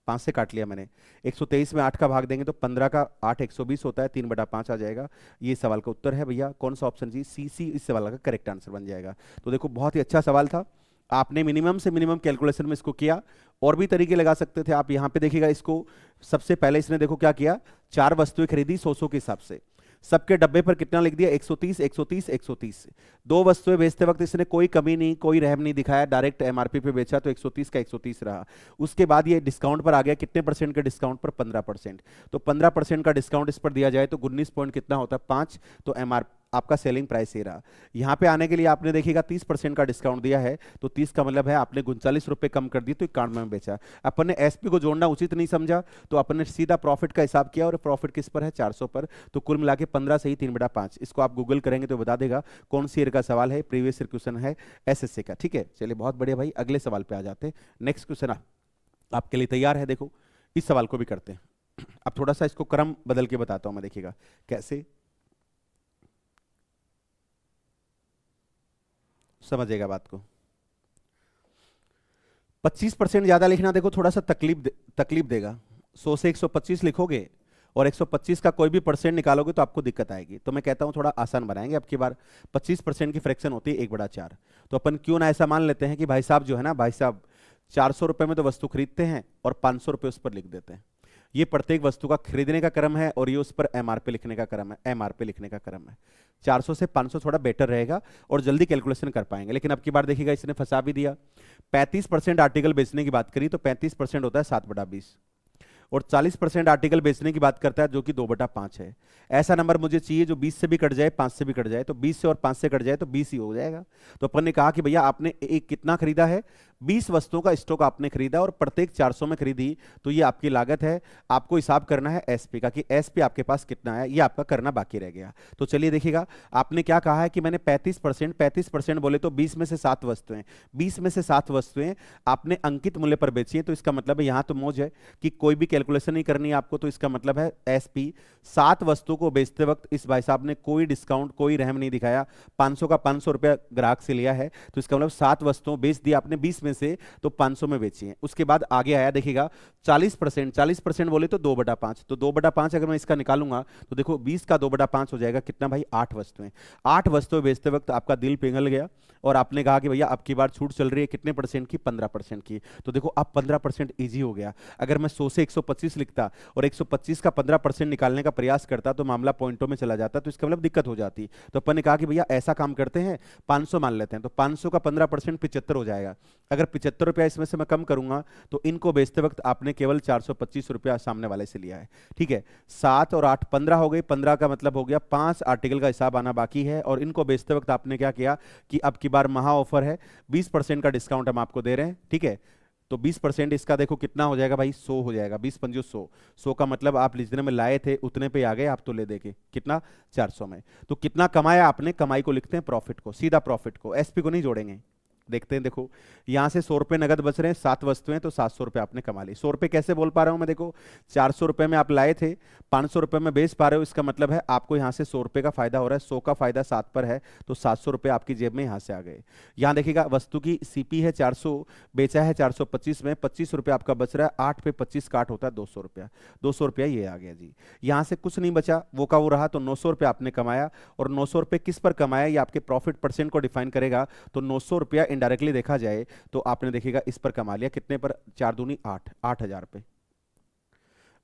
5 से काट लिया मैंने। 123 में 8 का भाग देंगे तो 15 का 8 120 होता है, 3/5 आ जाएगा। ये सवाल का उत्तर है भैया। कौन सा ऑप्शन जी? सी सी इस सवाल का करेक्ट आंसर बन जाएगा। तो देखो बहुत ही अच्छा सवाल था। आपने मिनिमम से मिनिमम कैलकुलेशन में इसको किया। और भी तरीके लगा सकते थे आप। यहां पे देखिएगा इसको, सबसे पहले इसने देखो क्या किया, 4 वस्तुएं खरीदी 100 के हिसाब से। सबके डब्बे पर कितना लिख दिया, 130 130 130। दो वस्तुएं बेचते वक्त इसने कोई कमी नहीं, कोई रहम नहीं दिखाया, डायरेक्ट एमआरपी पे बेचा तो 130 का 130 रहा। उसके बाद ये डिस्काउंट पर आ गया, कितने परसेंट के डिस्काउंट पर, 15%। तो 15% का डिस्काउंट इस पर दिया जाए तो 19 पॉइंट कितना होता है, 5। तो एमआर आपका सेलिंग प्राइस ये रहा। यहाँ पे आने के लिए आपने देखिएगा 30% का डिस्काउंट दिया है, तो 30 का मतलब है आपने 39 रुपए कम कर दी, तो 91 में बेचा। अपन ने एसपी को जोड़ना उचित नहीं समझा, तो अपन ने सीधा प्रॉफिट का हिसाब किया, और प्रॉफिट किस पर है, 400 पर। तो कुल मिला के 15 सही 3/5। इसको आप गूगल करेंगे तो बता देगा कौन सी ईयर का सवाल है, प्रीवियस ईयर क्वेश्चन है एसएससी का। ठीक है, चलिए बहुत बढ़िया भाई, अगले सवाल पे आ जाते हैं। नेक्स्ट क्वेश्चन आपके लिए तैयार है, देखो इस सवाल को भी करते हैं। अब थोड़ा सा इसको क्रम बदल के बताता हूं मैं, देखिएगा कैसे समझेगा बात को। 25% ज्यादा लिखना देखो थोड़ा सा तकलीफ देगा। 100 से 125 लिखोगे और 125 का कोई भी परसेंट निकालोगे तो आपको दिक्कत आएगी। तो मैं कहता हूं थोड़ा आसान बनाएंगे अब की बार। 25% की फ्रैक्शन होती है 1/4। तो अपन क्यों ना ऐसा मान लेते हैं कि भाई साहब जो है ना, भाई साहब 400 रुपए में तो वस्तु खरीदते हैं और 500 रुपए उस पर लिख देते हैं। ये प्रत्येक वस्तु का खरीदने का क्रम है और ये उस पर एमआरपी लिखने का क्रम है, एमआरपी लिखने का क्रम है। 400 से 500 थोड़ा बेटर रहेगा और जल्दी कैलकुलेशन कर पाएंगे। लेकिन अब की बार देखिएगा इसने फंसा भी दिया। 35% आर्टिकल बेचने की बात करी तो 35% होता है 7/20, और 40% आर्टिकल बेचने की बात करता है जो कि 2/5 है। ऐसा नंबर मुझे चाहिए जो 20 से भी कट जाए, 5 से भी कट जाए। तो 20 से और 5 से कट जाए तो 20 ही हो जाएगा। तो अपन ने कहा कि भैया आपने एक कितना खरीदा है, 20 वस्तुओं का स्टॉक आपने खरीदा और प्रत्येक 400 में खरीदी, तो ये आपकी लागत है। आपको हिसाब करना है एसपी का कि एसपी आपके पास कितना है, ये आपका करना बाकी रह गया। तो चलिए देखिएगा, आपने क्या कहा है कि मैंने 35% बोले तो 20 में से 7 वस्तुएं, 20 में से 7 वस्तुएं आपने अंकित मूल्य पर बेची है। तो इसका मतलब है यहां तो मौज है कि कोई भी कैलकुलेशन नहीं करनी है आपको। तो इसका मतलब है एसपी 7 वस्तुओं को बेचते वक्त इस भाई साहब ने कोई डिस्काउंट, कोई रहम नहीं दिखाया। 500 का 500 रुपया ग्राहक से लिया है, तो इसका मतलब 7 वस्तुओं बेच दी आपने 20 में से, तो 500 में बेची है। उसके बाद आगे आया देखिएगा 40%, 40% बोले तो 2/5। तो 2/5 अगर मैं इसका निकालूंगा तो देखो 20 का 2/5 हो जाएगा कितना भाई, 8 वस्तुएं। 8 वस्तुएं बेचते वक्त आपका दिल पिघल गया और आपने कहा कि भैया अब की बार छूट चल रही है कितने परसेंट की, 15% की। तो देखो अब 15% ईजी हो गया। अगर मैं 100 से 125 लिखता और 125 का 15% निकालने का प्रयास करता तो मामला पॉइंटों में चला जाता, तो इसका मतलब दिक्कत हो जाती। तो अपन ने कहा कि भैया ऐसा काम करते हैं, 500 मान लेते हैं। तो 500 का 15% 75 हो जाएगा। अगर 75 रुपया इसमें से मैं कम करूंगा तो इनको बेचते वक्त आपने केवल 425 रुपया सामने वाले से लिया है। ठीक है, 7 और 8 15 हो गई। 15 का मतलब हो गया 5 आर्टिकल का हिसाब आना बाकी है, और इनको बेचते वक्त आपने क्या किया कि अब की बार महा ऑफर है, 20% का डिस्काउंट हम आपको दे रहे हैं। ठीक है, तो 20% इसका देखो कितना हो जाएगा भाई, 100 हो जाएगा। 20 पंजो 100, 100 का मतलब आप जितने में लाए थे उतने पे आ गए आप, तो ले देके कितना, 400 में। तो कितना कमाया आपने, कमाई को लिखते हैं प्रॉफिट को, सीधा प्रॉफिट को, एसपी को नहीं जोड़ेंगे। देखते हैं, देखो यहां से 100 रुपए नगद बच रहे हैं, 7 वस्तुएं, तो 700 रुपए आपने कमा ली। 100 रुपए कैसे बोल पा रहा हूं मैं, देखो 400 रुपए में आप लाए थे, 500 रुपए में बेच पा रहे हो, इसका मतलब है आपको यहां से 100 रुपए का फायदा हो रहा है। 100 का फायदा 7 पर है, तो 700 रुपए आपकी जेब में यहां से आ गए। यहां देखिएगा वस्तु की सीपी है 400, बेचा है 425 में, 25 रुपए आपका बच रहा है। 8 पे 25 काट होता है 200 रुपया, 200 रुपया ये आ गया जी। यहां से कुछ नहीं बचा, वो का वो रहा, तो 900 रुपये आपने कमाया। और 900 रुपये किस पर कमाया, ये आपके प्रॉफिट परसेंट को डिफाइन करेगा। तो 900 रुपया इनडायरेक्टली देखा जाए तो आपने देखिएगा इस पर कमा लिया कितने पर, 4 दूनी 8, 8,000 पे।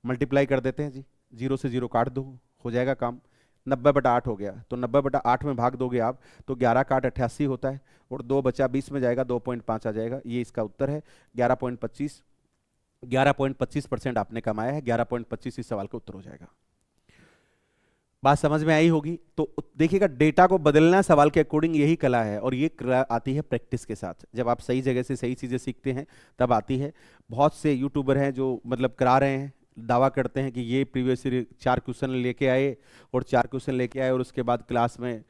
मल्टीप्लाई कर देते हैं जी, 0 से 0 काट दो, हो जाएगा काम। 90/8 हो गया, तो 90/8 में भाग दोगे आप तो 11 काट 88 होता है, और 2 बचा 20 में जाएगा, 2.5 आ जाएगा। ये इसका उत्तर है 11.25। 11.25% आपने कमाया है, 11.25 इस सवाल का उत्तर हो जाएगा। बात समझ में आई होगी। तो देखिएगा डेटा को बदलना सवाल के अकॉर्डिंग यही कला है, और ये कला आती है प्रैक्टिस के साथ। जब आप सही जगह से सही चीजें सीखते हैं तब आती है। बहुत से यूट्यूबर हैं जो मतलब करा रहे हैं, दावा करते हैं कि ये प्रीवियस ईयर 4 क्वेश्चन लेके आए और 4 क्वेश्चन लेके आए और उसके बाद क्लास में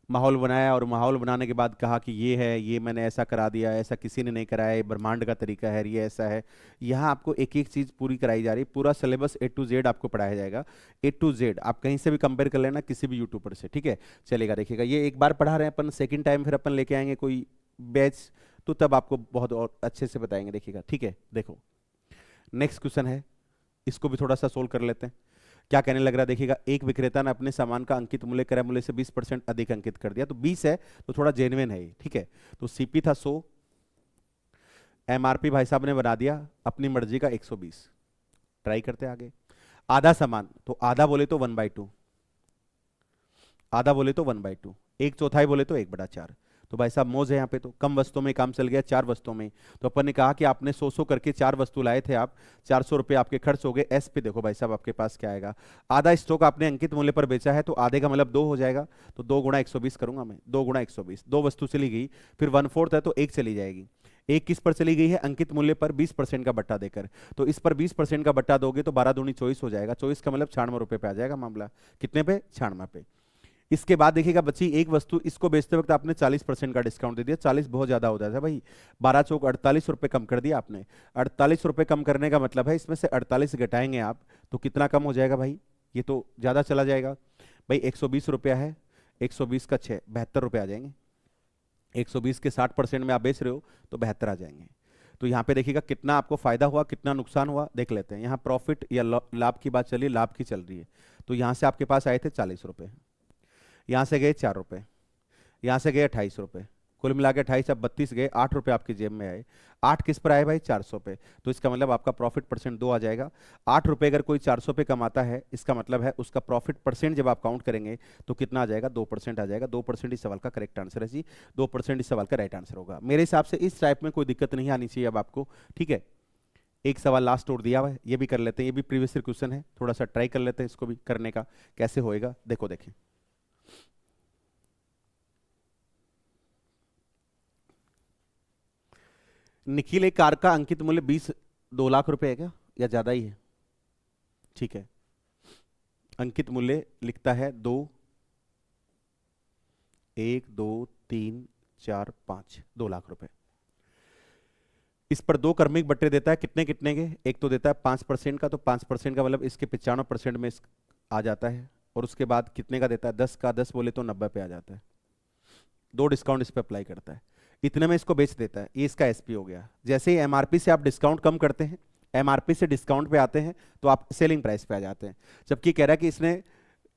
माहौल बनाया, और माहौल बनाने के बाद कहा कि ये है, ये मैंने ऐसा करा दिया, ऐसा किसी ने नहीं कराया, ये ब्रह्मांड का तरीका है, ये ऐसा है। यहाँ आपको एक एक चीज़ पूरी कराई जा रही, पूरा सिलेबस A to Z आपको पढ़ाया जाएगा। A to Z आप कहीं से भी कंपेयर कर लेना किसी भी यूट्यूबर से, ठीक है, चलेगा। देखिएगा ये एक बार पढ़ा रहे हैं अपन, सेकेंड टाइम फिर अपन लेके आएंगे कोई बैच, तो तब आपको बहुत और अच्छे से बताएंगे। देखिएगा, ठीक है। देखो नेक्स्ट क्वेश्चन है, इसको भी थोड़ा सा सोल्व कर लेते हैं। क्या कहने लग रहा है, देखिएगा एक विक्रेता ने अपने सामान का अंकित मूल्य क्रय मूल्य से 20% अधिक अंकित कर दिया। तो 20 है तो थोड़ा जेन्युइन है ये, ठीक है। तो सीपी था 100, एमआरपी भाई साहब ने बना दिया अपनी मर्जी का 120। ट्राई करते आगे। आधा सामान, तो आधा बोले तो 1/2, आधा बोले तो 1/2, एक चौथाई बोले तो 1/4। तो भाई साहब मौज है यहाँ पे, तो कम वस्तुओं में काम चल गया, 4 वस्तुओं में। तो अपन ने कहा कि आपने 100 करके 4 वस्तु लाए थे आप, 400 रुपये आपके खर्च हो गए। एस पे देखो भाई साहब आपके पास क्या आएगा, आधा स्टॉक आपने अंकित मूल्य पर बेचा है, तो आधे का मतलब 2 हो जाएगा। तो 2 गुणा 120 करूंगा मैं, 2 गुणा 120, 2 वस्तु चली गई। फिर 1/4 है तो 1 चली जाएगी। एक किस पर चली गई है, अंकित मूल्य पर 20% का बट्टा देकर। तो इस पर 20% का बट्टा दोगे तो 12 दूनी 24 हो जाएगा, 24 का मतलब 96 रुपये पे आ जाएगा मामला। कितने पे, 96 पे। इसके बाद देखिएगा बच्ची एक वस्तु, इसको बेचते वक्त आपने 40% का डिस्काउंट दे दिया। 40 बहुत ज्यादा हो जाता है भाई, 12 चौक 48 रुपये कम कर दिया आपने। 48 रुपये कम करने का मतलब है इसमें से 48 घटाएंगे आप तो कितना कम हो जाएगा भाई, ये तो ज्यादा चला जाएगा भाई। 120 रुपया है, 120 का 6, 72 रुपये आ जाएंगे। 120 के 60% में आप बेच रहे हो तो 72 आ जाएंगे। तो यहाँ पे देखिएगा कितना आपको फायदा हुआ, कितना नुकसान हुआ, देख लेते हैं। यहाँ प्रॉफिट या लाभ की बात चली, लाभ की चल रही है। तो यहाँ से आपके पास आए थे 40 रुपये, यहाँ से गए 4 रुपये, यहाँ से गए 28 रुपये, कुल मिला के 28, अब 32 गए, 8 रुपये आपकी जेब में आए। 8 किस पर आए भाई, 400 पे। तो इसका मतलब आपका प्रॉफिट परसेंट 2 आ जाएगा। 8 रुपये अगर कोई 400 पे कमाता है, इसका मतलब है उसका प्रॉफिट परसेंट जब आप काउंट करेंगे तो कितना आ जाएगा, 2% आ जाएगा। 2% इस सवाल का करेक्ट आंसर है जी, 2% इस सवाल का राइट आंसर होगा। मेरे हिसाब से इस टाइप में कोई दिक्कत नहीं आनी चाहिए अब आपको, ठीक है। एक सवाल लास्ट और दिया हुआ है, ये भी कर लेते हैं, ये भी प्रीवियस ईयर क्वेश्चन है, थोड़ा सा ट्राई कर लेते हैं इसको भी करने का, कैसे होएगा देखो। देखें निखिल, एक कार का अंकित मूल्य 2 लाख रुपए है क्या, या ज्यादा ही है, ठीक है। अंकित मूल्य लिखता है 2, 1 2 3 4 5, 2 लाख रुपए। इस पर 2 क्रमिक बट्टे देता है, कितने कितने के, एक तो देता है 5% का, तो 5% का मतलब इसके 95% में आ जाता है। और उसके बाद कितने का देता है, 10 का, 10 बोले तो 90 पे आ जाता है। 2 डिस्काउंट इस पे अप्लाई करता है, इतने में इसको बेच देता है। ये इसका एसपी हो गया। जैसे ही एमआरपी से आप डिस्काउंट कम करते हैं, एमआरपी से डिस्काउंट पे आते हैं, तो आप सेलिंग प्राइस पे आ जाते हैं। जबकि कह रहा है कि इसने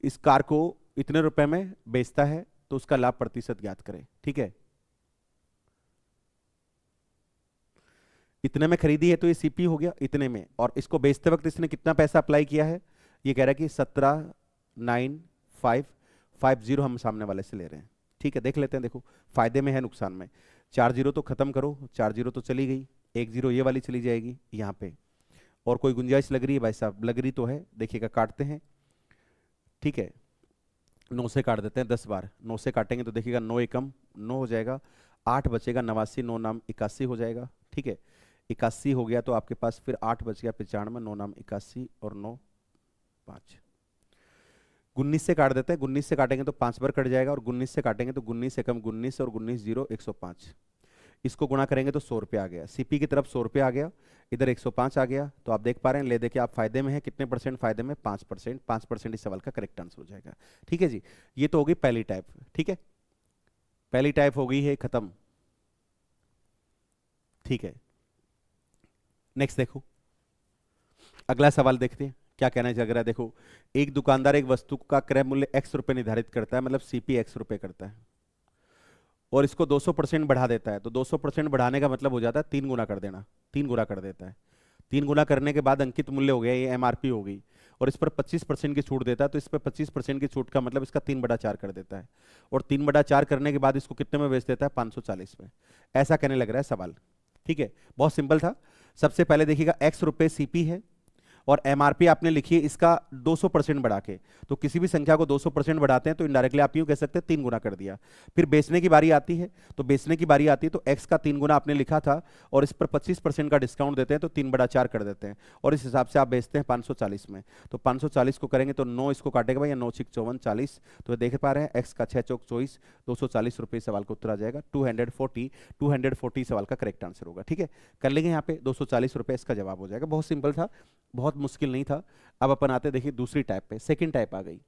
इस कार को इतने रुपए में बेचता है, तो उसका लाभ प्रतिशत ज्ञात करें, ठीक है। इतने में खरीदी है तो ये सीपी हो गया इतने में, और इसको बेचते वक्त इसने कितना पैसा अप्लाई किया है, ये कह रहा है कि 17,9,550 हम सामने वाले से ले रहे हैं, ठीक है। देख लेते हैं, देखो फायदे में है नुकसान में। 4 जीरो तो खत्म करो, 4 जीरो तो चली गई, 1 जीरो ये वाली चली जाएगी यहाँ पे। और कोई गुंजाइश लग रही है भाई साहब, लग रही तो है, देखिएगा काटते हैं, ठीक है। 9 से काट देते हैं 10 बार, 9 से काटेंगे तो देखिएगा 9 एकम 9 हो जाएगा, 8 बचेगा 89, 9 नाम 81 हो जाएगा, ठीक है। 81 हो गया तो आपके पास फिर 8 बच गया 95, 9 नाम 81 और 9 5। 19 से काट देते हैं, 19 से काटेंगे तो 5 बार कट जाएगा, और 19 से काटेंगे तो 19 एकम 19 और 19 जीरो 105। इसको गुणा करेंगे तो 100 रुपये आ गया, सीपी की तरफ 100 रुपये आ गया, इधर 105 आ गया। तो आप देख पा रहे हैं, ले देखिए आप फायदे में है, कितने परसेंट फायदे में, 5%। 5% इस सवाल का करेक्ट आंसर हो जाएगा, ठीक है जी। ये तो होगी पहली टाइप, ठीक है, पहली टाइप हो गई है खत्म, ठीक है। नेक्स्ट देखो, अगला सवाल देखते हैं क्या कहना है रहा है। देखो, एक दुकानदार एक वस्तु का क्रय मूल्य x रुपए निर्धारित करता है, मतलब सीपी x रुपए करता है, और इसको 200% बढ़ा देता है। तो 200% बढ़ाने का मतलब हो जाता है 3 गुना कर देना, 3 गुना कर देता है। 3 गुना करने के बाद अंकित मूल्य हो गया, ये एमआरपी हो गई, और इस पर 25% की छूट देता है। तो इस पर 25% की छूट का मतलब इसका 3/4 कर देता है, और 3/4 करने के बाद इसको कितने में बेच देता है, 540 में। ऐसा कहने लग रहा है सवाल, ठीक है। बहुत सिंपल था। सबसे पहले देखिएगा x रुपए सीपी है, और एमआरपी आपने लिखी है इसका 200% बढ़ा के। तो किसी भी संख्या को 200% बढ़ाते हैं तो इनडायरेक्टली आप यूं कह सकते हैं 3 गुना कर दिया। फिर बेचने की बारी आती है, तो बेचने की बारी आती है तो x का 3 गुना आपने लिखा था, और इस पर 25% का डिस्काउंट देते हैं तो 3/4 कर देते हैं, और इस हिसाब से आप बेचते हैं 540 में। तो 540 को करेंगे तो 9 इसको काटेगा भाई, 9 6 54 40। तो देख पा रहे हैं x का 6 चौक 24, 240 रुपये सवाल का उत्तर आ जाएगा। 240 सवाल का करेक्ट आंसर होगा, ठीक है। कर लेंगे यहाँ पे 240 रुपये इसका जवाब हो जाएगा। बहुत सिंपल था, बहुत मुश्किल नहीं था। अब अपन आते देखिए दूसरी टाइप पे, सेकंड टाइप आ गई,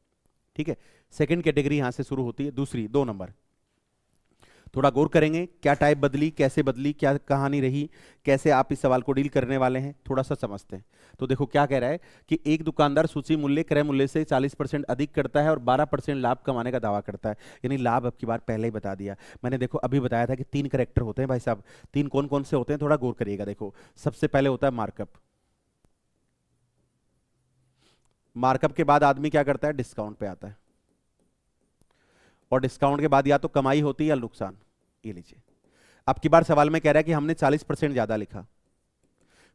ठीक है। सेकंड कैटेगरी यहां से शुरू होती है, दूसरी 2 नंबर। थोड़ा गौर करेंगे क्या टाइप बदली, कैसे बदली, क्या कहानी रही, कैसे आप इस सवाल को डील करने वाले हैं, थोड़ा सा समझते हैं। तो देखो क्या कह रहा है कि एक दुकानदार सूची मूल्य क्रय मूल्य से 40% अधिक करता है और 12% लाभ कमाने का दावा करता है। यानी लाभ अब की बार पहले ही बता दिया मैंने। देखो अभी बताया था कि 3 करेक्टर होते हैं भाई साहब, 3 कौन कौन से होते हैं, थोड़ा गौर करिएगा। देखो सबसे पहले होता है मार्कअप, मार्कअप के बाद आदमी क्या करता है, डिस्काउंट पे आता है। और डिस्काउंट के बाद या तो कमाई होती है या नुकसान। ये लीजिए, अब की बार सवाल में कह रहा है कि हमने 40% ज्यादा लिखा,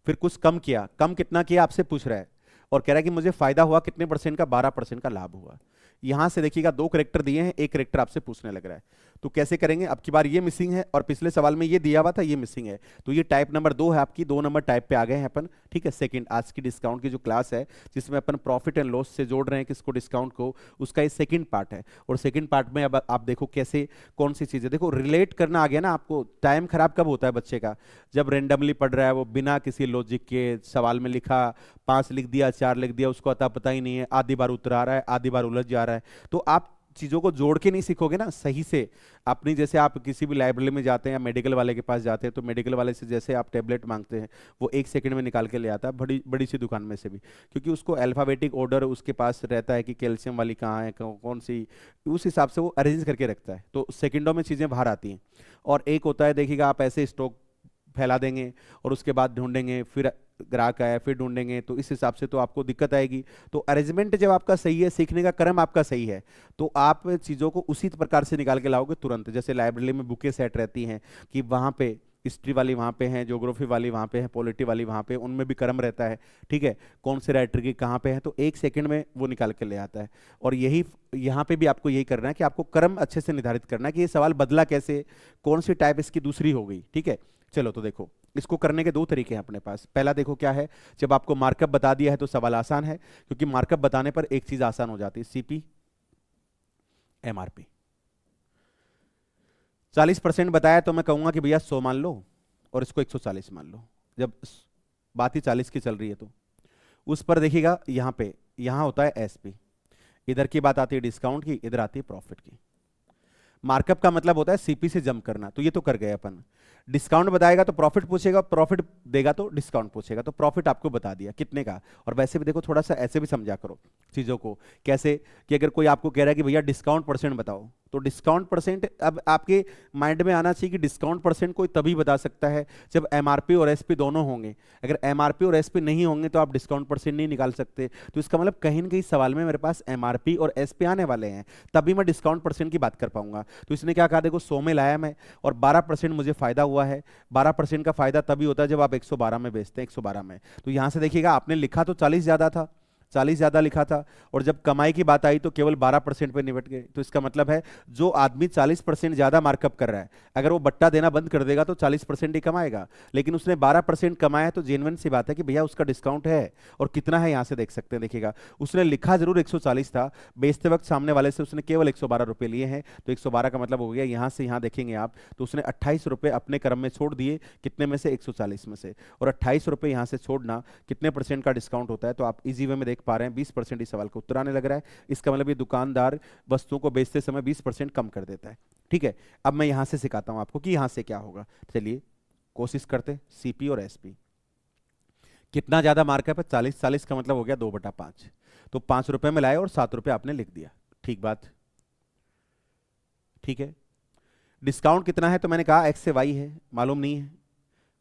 फिर कुछ कम किया, कम कितना किया आपसे पूछ रहा है, और कह रहा है कि मुझे फायदा हुआ कितने परसेंट का, 12% का लाभ हुआ। यहां से देखिएगा दो करेक्टर दिए हैं, एक करेक्टर आपसे पूछने लग रहा है, तो कैसे करेंगे। अब की बार ये मिसिंग है और पिछले सवाल में ये दिया हुआ था, ये मिसिंग है, तो ये टाइप नंबर 2 है आपकी, 2 नंबर टाइप पे आ गए हैं अपन। ठीक है, सेकंड आज की डिस्काउंट की जो क्लास है जिसमें अपन प्रॉफिट एंड लॉस से जोड़ रहे हैं किसको, डिस्काउंट को, उसका ये सेकंड पार्ट है। और सेकंड पार्ट में अब आप देखो कैसे कौन सी चीजें, देखो रिलेट करना आ गया ना आपको। टाइम खराब कब होता है बच्चे का, जब रेंडमली पढ़ रहा है, वो बिना किसी लॉजिक के सवाल में लिखा, 5 लिख दिया, 4 लिख दिया, उसको अता पता ही नहीं है, आधी बार उतर आ रहा है, आधी बार उलझ जा रहा है। तो आप चीजों को जोड़ के नहीं सीखोगे ना सही से। अपनी जैसे आप किसी भी लाइब्रेरी में जाते हैं या मेडिकल वाले के पास जाते हैं, तो मेडिकल वाले से जैसे आप टेबलेट मांगते हैं, वो 1 सेकंड में निकाल के ले आता है, बड़ी बड़ी सी दुकान में से भी, क्योंकि उसको अल्फाबेटिक ऑर्डर उसके पास रहता है कि कैल्शियम वाली कहाँ है, कौन सी, उस हिसाब से वो अरेंज करके रखता है, तो सेकंडों में चीजें बाहर आती हैं। और एक होता है, देखिएगा आप ऐसे स्टॉक फैला देंगे और उसके बाद ढूंढेंगे, फिर ग्राहक आया, फिर ढूंढेंगे, तो इस हिसाब से तो आपको दिक्कत आएगी। तो अरेंजमेंट जब आपका सही है, सीखने का क्रम आपका सही है, तो आप चीज़ों को उसी प्रकार से निकाल के लाओगे तुरंत। जैसे लाइब्रेरी में बुकें सेट रहती हैं कि वहाँ पे हिस्ट्री वाली वहाँ पे है, ज्योग्राफी वाली वहाँ पे है, पॉलिटी वाली वहाँ पे, उनमें भी क्रम रहता है। ठीक है, कौन से राइटर की कहाँ पे है, तो 1 सेकंड में वो निकाल के ले आता है। और यही यहाँ पे भी आपको यही करना है कि आपको क्रम अच्छे से निर्धारित करना है कि ये सवाल बदला कैसे, कौन सी टाइप इसकी दूसरी हो गई। ठीक है, चलो तो देखो इसको करने के दो तरीके हैं अपने पास। पहला देखो क्या है, जब आपको मार्कअप बता दिया है तो सवाल आसान है, क्योंकि मार्कअप बताने पर एक चीज आसान हो जाती है, सीपी एमआरपी। 40% बताया तो मैं कहूंगा कि भैया 100 मान लो और इसको 140 मान लो, जब बात ही 40 की चल रही है तो। उस पर देखिएगा यहाँ पे, यहाँ होता है एसपी, इधर की बात आती है डिस्काउंट की, इधर आती है प्रॉफिट की। मार्कअप का मतलब होता है सीपी से जंप करना, तो ये तो कर गए अपन। डिस्काउंट बताएगा तो प्रॉफिट पूछेगा, प्रॉफिट देगा तो डिस्काउंट पूछेगा, तो प्रॉफिट आपको बता दिया कितने का। और वैसे भी देखो थोड़ा सा ऐसे भी समझा करो चीजों को, कैसे कि अगर कोई आपको कह रहा है कि भैया डिस्काउंट परसेंट बताओ, तो डिस्काउंट परसेंट अब आपके माइंड में आना चाहिए कि डिस्काउंट परसेंट कोई तभी बता सकता है जब एमआरपी और एसपी दोनों होंगे। अगर एमआरपी और एसपी नहीं होंगे तो आप डिस्काउंट परसेंट नहीं निकाल सकते। तो इसका मतलब कहीं ना कहीं सवाल में मेरे पास एमआरपी और एसपी आने वाले हैं, तभी मैं डिस्काउंट परसेंट की बात कर पाऊंगा। तो इसने क्या कहा, देखो 100 में लाया मैं और 12% मुझे फायदा हुआ है। 12% का फायदा तभी होता है जब आप 112 में बेचते हैं, 112 में। तो यहां से देखिएगा आपने लिखा तो 40 ज्यादा था, 40 ज्यादा लिखा था, और जब कमाई की बात आई तो केवल 12% पे निपट गए। तो इसका मतलब है जो आदमी 40% ज्यादा मार्कअप कर रहा है, अगर वो बट्टा देना बंद कर देगा तो 40% ही कमाएगा, लेकिन उसने 12% कमाया, तो जेन्युइन सी बात है कि भैया उसका डिस्काउंट है। और कितना है यहां से देख सकते हैं, देखिएगा उसने लिखा जरूर 140 था, बेचते वक्त सामने वाले से उसने केवल 112 रुपए लिए हैं, तो 112 का मतलब हो गया यहां से यहां देखेंगे आप, तो उसने 28 रुपए अपने क्रम में छोड़ दिए, कितने में से, 140 में से। और 28 रुपए यहां से छोड़ना कितने परसेंट का डिस्काउंट होता है, तो आप इजी वे में देख पा रहे हैं 20% इस सवाल का उत्तर आने लग रहा है। इसका मतलब ये दुकानदार वस्तुओं को बेचते समय 20% कम कर देता है। ठीक है, अब मैं यहां से सिखाता हूं आपको कि यहां से क्या होगा। चलिए कोशिश करते, सीपी और एसपी कितना ज्यादा मार्कअप है, 40, 40 का मतलब हो गया 2/5, तो 5 रुपए में लाए और 7 रुपए आपने लिख दिया। ठीक बात, ठीक है। डिस्काउंट कितना है, तो मैंने कहा एक्स से वाई है, मालूम नहीं है।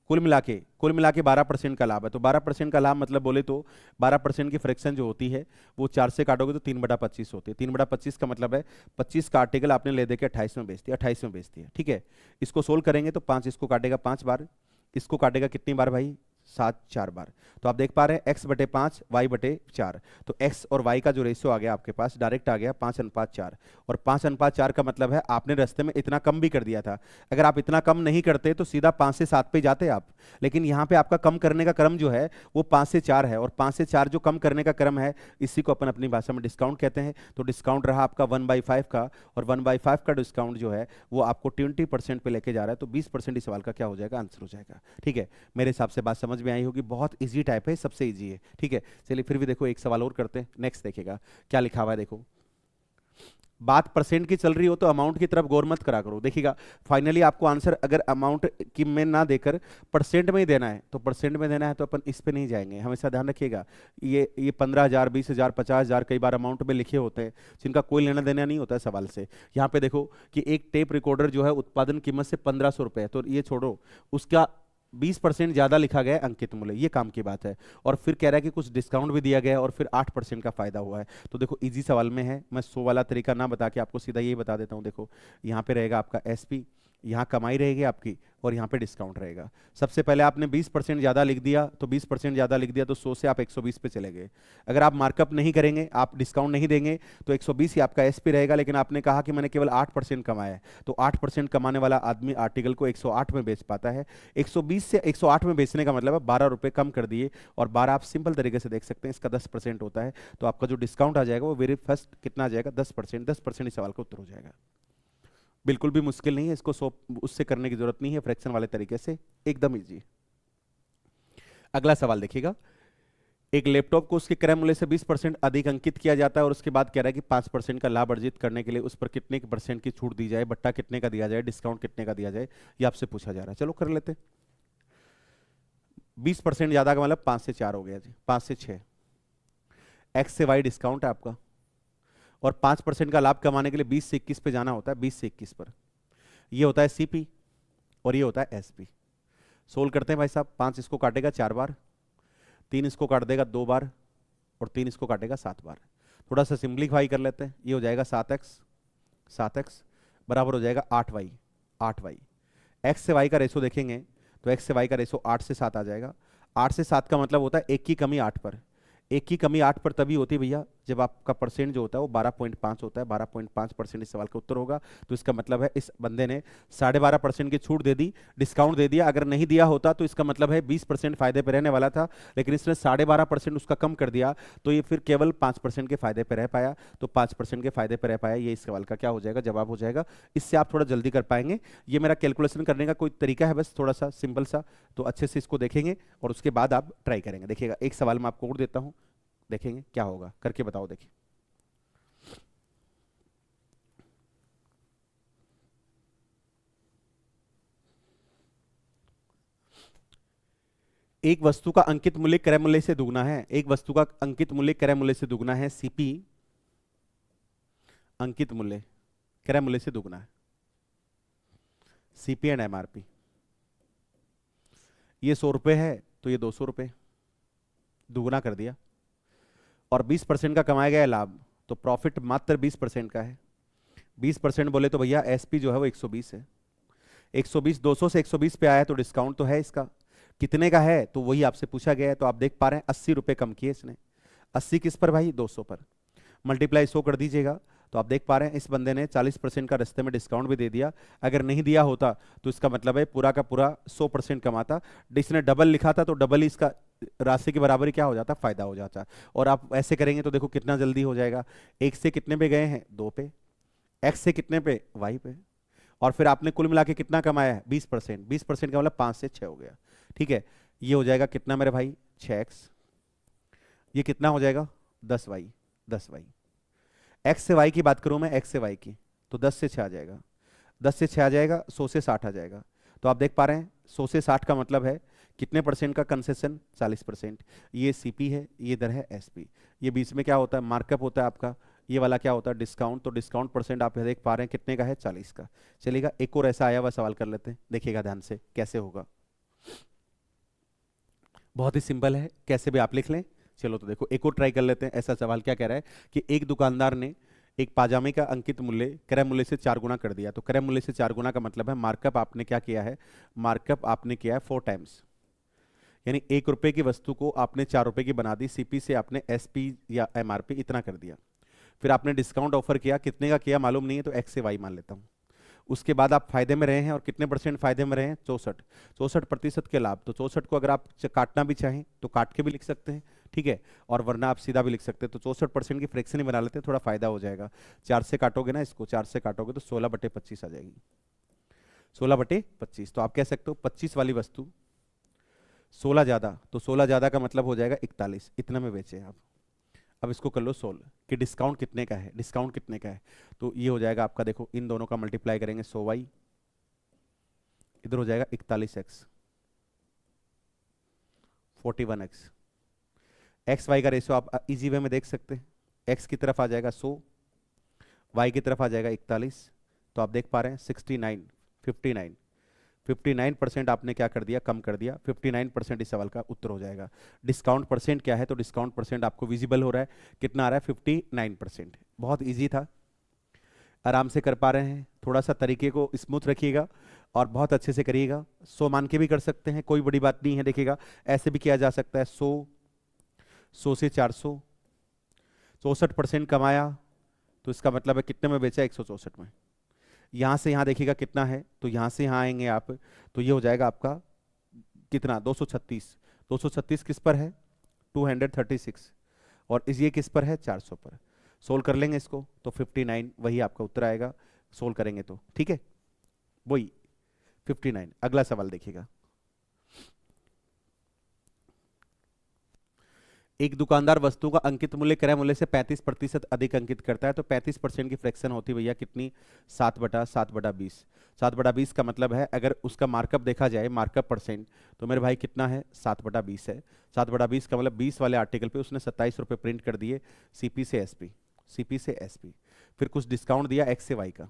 कुल मिला के 12% का लाभ है, तो 12% का लाभ मतलब बोले तो 12% की फ्रैक्शन जो होती है वो 4 से काटोगे तो 3/25 होती है। 3/25 का मतलब है 25 का आर्टिकल आपने ले देकर 28 में बेच दिया, 28 में बेच दिया। ठीक है, इसको सोल्व करेंगे तो 5 इसको काटेगा 5 बार, इसको काटेगा कितनी बार भाई, 7 4 बार। तो आप देख पा रहे हैं x/5 y/4, तो x और y का जो रेशियो आ गया आपके पास डायरेक्ट आ गया 5:4। और 5:4 का मतलब है आपने रास्ते में इतना कम भी कर दिया था। अगर आप इतना कम नहीं करते तो सीधा 5 से 7 पे जाते आप, लेकिन यहाँ पे आपका कम करने का क्रम जो है वो 5 से 4 है, और 5 से 4 जो कम करने का क्रम है इसी को अपन अपनी भाषा में डिस्काउंट कहते हैं। तो डिस्काउंट रहा आपका 1/5 का, और 1/5 का डिस्काउंट जो है वो आपको 20% पे लेके जा रहा है, तो 20% इस सवाल का क्या हो जाएगा, आंसर हो जाएगा। ठीक है, मेरे हिसाब से बात समझ में आई होगी, बहुत इजी टाइप है, सबसे इजी है। ठीक है, चलिए फिर भी देखो एक सवाल और करते हैं। नेक्स्ट देखिएगा क्या लिखा हुआ है, देखो बात परसेंट की चल रही हो तो अमाउंट की तरफ गौर मत करा करो। देखिएगा फाइनली आपको आंसर अगर अमाउंट की में ना देकर परसेंट में ही देना है, तो परसेंट में देना है तो अपन इस पे नहीं जाएंगे, हमेशा ध्यान रखिएगा। ये 15,000 20,000 50,000 कई बार अमाउंट में लिखे होते हैं जिनका कोई लेना देना नहीं होता है सवाल से। यहाँ पे देखो कि एक टेप रिकॉर्डर जो है उत्पादन कीमत से 1500 रुपए है, तो ये छोड़ो, उसका 20% ज्यादा लिखा गया है अंकित मूल्य, ये काम की बात है। और फिर कह रहा है कि कुछ डिस्काउंट भी दिया गया है और फिर 8% का फायदा हुआ है। तो देखो इजी सवाल में है, मैं 100 वाला तरीका ना बता के आपको सीधा यही बता देता हूँ। देखो यहाँ पे रहेगा आपका एसपी, यहाँ कमाई रहेगी आपकी, और यहाँ पे डिस्काउंट रहेगा। सबसे पहले आपने 20% ज्यादा लिख दिया, तो 20% ज्यादा लिख दिया तो 100 से आप 120 पे चले गए। अगर आप मार्कअप नहीं करेंगे, आप डिस्काउंट नहीं देंगे, तो 120 ही आपका एसपी रहेगा। लेकिन आपने कहा कि मैंने केवल 8% कमाया है, तो 8% कमाने वाला आदमी आर्टिकल को 108 में बेच पाता है। 120 से 108 में बेचने का मतलब है 12 रुपए कम कर दिए, और 12 आप सिंपल तरीके से देख सकते हैं, इसका 10% होता है। तो आपका जो डिस्काउंट आ जाएगा वो वेरी फर्स्ट कितना आ जाएगा, 10%। 10% इस सवाल का उत्तर हो जाएगा। बिल्कुल भी मुश्किल नहीं है, इसको सो उससे करने की जरूरत नहीं है, फ्रैक्शन वाले तरीके से एकदम इजी। अगला सवाल देखिएगा, एक लैपटॉप को उसके क्रय मूल्य से 20% अधिक अंकित किया जाता है और उसके बाद कह रहा है कि 5% का लाभ अर्जित करने के लिए उस पर कितने % की छूट दी जाए, बट्टा कितने का दिया जाए, डिस्काउंट कितने का दिया जाए, ये आपसे पूछा जा रहा है। चलो कर लेते। 20% ज्यादा का मतलब 5 से 4 हो गया जी, 5 से 6। एक्स से वाई डिस्काउंट है आपका, और 5% का लाभ कमाने के लिए 20 से 21 पे जाना होता है, 20 से 21 पर। ये होता है सीपी और ये होता है एसपी। सोल्व करते हैं भाई साहब। 5 इसको काटेगा 4 बार, 3 इसको काट देगा 2 बार, और 3 इसको काटेगा 7 बार। थोड़ा सा सिंप्लीफाई कर लेते हैं, ये हो जाएगा 7x बराबर हो जाएगा 8y। 8y एक्स से वाई का रेशो देखेंगे तो एक्स से वाई का रेशो 8 से 7 आ जाएगा। 8 से 7 का मतलब होता है 1 की कमी 8 पर। 1 की कमी 8 पर तभी होती है भैया जब आपका परसेंट जो होता है वो 12.5 होता है। 12.5% इस सवाल का उत्तर होगा। तो इसका मतलब है इस बंदे ने 12.5% की छूट दे दी, डिस्काउंट दे दिया। अगर नहीं दिया होता तो इसका मतलब है 20% फायदे पे रहने वाला था, लेकिन इसने 12.5% उसका कम कर दिया, तो ये फिर केवल 5% के फायदे पे रह पाया। तो 5% के फायदे पे रह पाया, ये इस सवाल का क्या हो जाएगा, जवाब हो जाएगा। इससे आप थोड़ा जल्दी कर पाएंगे। ये मेरा कैलकुलेशन करने का कोई तरीका है, बस थोड़ा सा सिंपल सा। तो अच्छे से इसको देखेंगे और उसके बाद आप ट्राई करेंगे। देखिएगा एक सवाल मैं आपको और देता हूं, देखेंगे क्या होगा, करके बताओ। देखिए एक वस्तु का अंकित मूल्य क्रय मूल्य से दुगना है। एक वस्तु का अंकित मूल्य क्रय मूल्य से दुगना है। सीपी अंकित मूल्य क्रय मूल्य से दुगना है। सीपी एंड एमआरपी, ये 100 रुपए है तो ये 200 रुपए, दुगना कर दिया। और 20% का कमाया गया लाभ, तो प्रॉफिट मात्र 20% का है। 20% बोले तो भैया एसपी जो है वो 120 है। 120 200 से 120 पे आया तो डिस्काउंट तो है इसका, कितने का है तो वही आपसे पूछा गया है। तो आप देख पा रहे हैं 80 रुपए कम किए इसने। 80 किस पर भाई, 200 पर। मल्टीप्लाई 100 कर दीजिएगा, तो आप देख पा रहे हैं इस बंदे ने 40% का रास्ते में डिस्काउंट भी दे दिया। अगर नहीं दिया होता तो इसका मतलब है पूरा का पूरा 100% कमाता। इसने डबल लिखा था तो डबल ही इसका राशि के बराबर ही क्या हो जाता, फायदा हो जाता। और आप ऐसे करेंगे तो देखो कितना जल्दी हो जाएगा। एक से कितने पे गए हैं, 2 पे। एक्स से कितने पे, वाई पे। और फिर आपने कुल मिला के कितना कमाया है, 20%। 20% का मतलब 5 से 6 हो गया। ठीक है, ये हो जाएगा कितना मेरे भाई, 6x। ये कितना हो जाएगा, 10y। 10y एक्स से वाई की बात करूं मैं, एक्स से वाई की, तो 10 से 6 आ जाएगा। 10 से 6 आ जाएगा, 100 से 60 आ जाएगा। तो आप देख पा रहे हैं 100 से 60 का मतलब है कितने % का कंसेशन, 40%। ये सीपी है, ये इधर है एसपी। ये बीच में क्या होता है, मार्कअप होता है आपका। ये वाला क्या होता है, डिस्काउंट। तो डिस्काउंट % आप देख पा रहे हैं कितने का है, 40 का। चलिएगा एक और ऐसा आया हुआ सवाल कर लेते हैं, देखिएगा ध्यान से कैसे होगा। बहुत ही सिंपल है, कैसे भी आप लिख लें। चलो तो देखो एक और ट्राई कर लेते हैं। ऐसा सवाल क्या कह रहा है कि एक दुकानदार ने एक पाजामे का अंकित मूल्य क्रय मूल्य से 4 गुना कर दिया। तो क्रय मूल्य से 4 गुना का मतलब है मार्कअप आपने क्या किया है, मार्कअप आपने किया है 4 टाइम्स। यानी 1 रुपए की वस्तु को आपने 4 रुपए की बना दी। सीपी से आपने एसपी या एमआरपी इतना कर दिया। फिर आपने डिस्काउंट ऑफर किया, कितने का किया मालूम नहीं है, तो एक्स से वाई मान लेता हूं। उसके बाद आप फायदे में रहे हैं, और कितने % फायदे में रहे हैं, 64% के लाभ। तो 64 को अगर आप काटना भी चाहें तो काट के भी लिख सकते हैं, ठीक है। और वरना आप सीधा भी लिख सकते हैं। तो 64% की फ्रैक्शन ही बना लेते हैं, थोड़ा फायदा हो जाएगा। 4 से काटोगे ना इसको, 4 से काटोगे तो 16/25 आ जाएगी। 16/25, तो आप कह सकते हो 25 वाली वस्तु 16 ज्यादा, तो 16 ज्यादा का मतलब हो जाएगा 41, इतना में बेचे आप। अब इसको कर लो सोल्व कि डिस्काउंट कितने का है, डिस्काउंट कितने का है। तो ये हो जाएगा आपका, देखो इन दोनों का मल्टीप्लाई करेंगे 100y, इधर हो जाएगा 41x, 41x। एक्स वाई का रेशियो आप इजी वे में देख सकते हैं। एक्स की तरफ आ जाएगा 100, वाई की तरफ आ जाएगा 41। तो आप देख पा रहे हैं 69, 59, 59% आपने क्या कर दिया, कम कर दिया। 59% इस सवाल का उत्तर हो जाएगा। डिस्काउंट परसेंट क्या है, तो डिस्काउंट परसेंट आपको विजिबल हो रहा है, कितना आ रहा है, 59%। बहुत ईजी था, आराम से कर पा रहे हैं। थोड़ा सा तरीके को स्मूथ रखिएगा और बहुत अच्छे से करिएगा। 100 मान के भी कर सकते हैं, कोई बड़ी बात नहीं है। देखिएगा ऐसे भी किया जा सकता है, 100 से 400, 64% कमाया, तो इसका मतलब है कितने में बेचा, 164 में। यहाँ से यहाँ देखिएगा कितना है, तो यहाँ से यहाँ आएंगे आप, तो ये हो जाएगा आपका कितना, 236। 236 किस पर है, 236, और इस ये किस पर है, 400 पर। सोल्व कर लेंगे इसको तो 59 वही आपका उत्तर आएगा, सोल्व करेंगे तो, ठीक है, वही 59। अगला सवाल देखिएगा। एक दुकानदार वस्तु का अंकित मूल्य क्रय मूल्य से 35% अधिक अंकित करता है, तो 35% की फ्रैक्शन होती है भैया कितनी, 7/20। 7/20 का मतलब है, अगर उसका मार्कअप देखा जाए, मार्कअप परसेंट, तो मेरे भाई कितना है, 7/20 है। 7/20 का मतलब 20 वाले आर्टिकल पे उसने 27 रुपये प्रिंट कर दिए, सीपी से एसपी, सीपी से एसपी, फिर कुछ डिस्काउंट दिया एक्स से वाई का,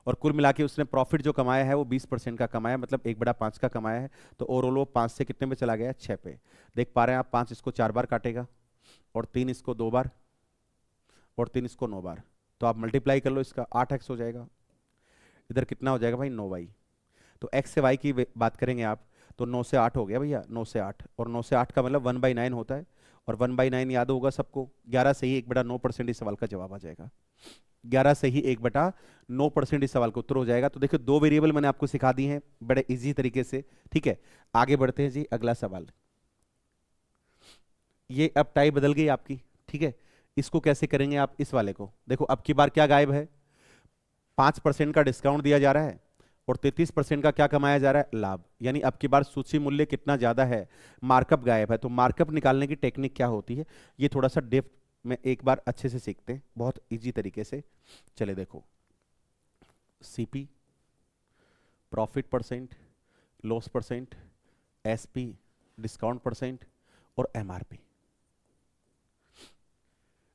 और कुल मिला के उसने प्रॉफिट जो कमाया है वो 20% का कमाया, मतलब 1/5 का कमाया है। तो ओवरऑल वो 5 से कितने में चला गया, 6 पे। देख पा रहे हैं आप, 5 इसको 4 बार काटेगा, और 3 इसको 2 बार, और 3 इसको 9 बार, तो आप मल्टीप्लाई कर लो, इसका 8x हो जाएगा। इधर कितना हो जाएगा भाई, 9y। तो x से y की बात करेंगे आप, तो 9 से 8 हो गया भैया, 9 से 8, और 9 से 8 का मतलब 1/9 होता है, और 1/9 याद होगा सबको, 11 से ही 1/9% इस सवाल का जवाब आ जाएगा। 11 से ही 1/9% इस सवाल का उत्तर हो जाएगा। तो देखिए 2 वेरिएबल मैंने आपको सिखा दी हैं बड़े इजी तरीके से, ठीक है। आगे बढ़ते हैं जी, अगला सवाल। ये अब टाई बदल गई आपकी, ठीक है। इसको कैसे करेंगे आप, इस वाले को देखो, अब की बार क्या गायब है, 5% का डिस्काउंट दिया जा रहा है, और 33% का क्या कमाया जा रहा है, लाभ। यानी अब की बार सूची मूल्य कितना ज्यादा है, मार्कअप गायब है। तो मार्कअप निकालने की टेक्निक क्या होती है, ये थोड़ा सा डेप्थ में एक बार अच्छे से सीखते हैं, बहुत इजी तरीके से। चले देखो, CP, profit percent, loss percent, SP, discount percent, और एमआरपी।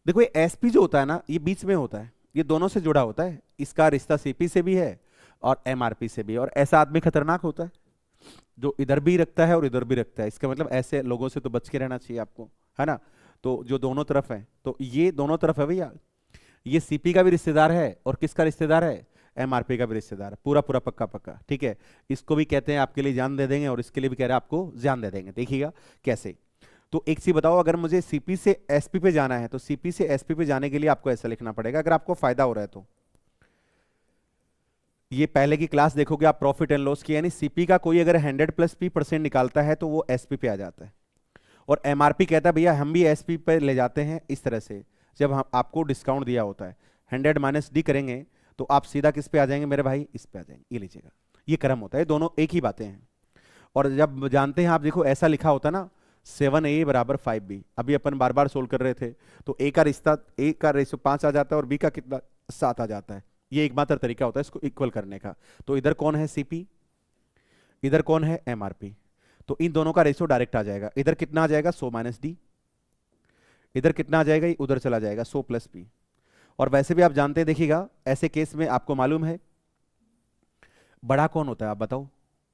देखो ये एसपी जो होता है ना, ये बीच में होता है, ये दोनों से जुड़ा होता है, इसका रिश्ता सीपी से भी है और एमआरपी से भी। और ऐसा आदमी खतरनाक होता है जो इधर भी रखता है और इधर भी रखता है, इसका मतलब ऐसे लोगों से तो बच के रहना चाहिए आपको, है ना। तो जो दोनों तरफ है, तो ये दोनों तरफ है भैया, ये सीपी का भी रिश्तेदार है और किसका रिश्तेदार है, एमआरपी का भी रिश्तेदार है, पूरा पूरा पक्का पक्का, ठीक है। इसको भी कहते हैं आपके लिए जान दे देंगे, और इसके लिए भी कह रहे हैं आपको जान दे देंगे। देखिएगा कैसे। तो एक चीज बताओ, अगर मुझे सीपी से एसपी पे जाना है, तो सीपी से एसपी पे जाने के लिए आपको ऐसा लिखना पड़ेगा, अगर आपको फायदा हो रहा है तो। ये पहले की क्लास देखोगे आप, प्रॉफिट एंड लॉस की, यानी सीपी का कोई अगर 100+P% निकालता है तो वो एसपी पे आ जाता है, और एमआरपी कहता है भैया हम भी एसपी पे ले जाते हैं। इस तरह से जब हम आपको डिस्काउंट दिया होता है, 100 - D करेंगे तो आप सीधा किस पे आ जाएंगे मेरे भाई, इस पे आ जाएंगे। ये लीजिएगा, ये क्रम होता है, दोनों एक ही बातें हैं। और जब जानते हैं आप, देखो ऐसा लिखा होता ना, 7A = 5B, अभी अपन बार बार सोल्व कर रहे थे, तो ए का रिश्ता, ए का रेशो 5 आ जाता है, और बी का कितना, 7 आ जाता है। ये एकमात्र तरीका होता है इसको इक्वल करने का। तो इधर कौन है, सीपी, इधर कौन है, एमआरपी, तो इन दोनों का रेशो डायरेक्ट आ जाएगा। इधर कितना आ जाएगा, 100 - D, इधर कितना आ जाएगा, ये उधर चला जाएगा, 100+P। और वैसे भी आप जानते हैं, देखिएगा ऐसे केस में आपको मालूम है बड़ा कौन होता है, आप बताओ,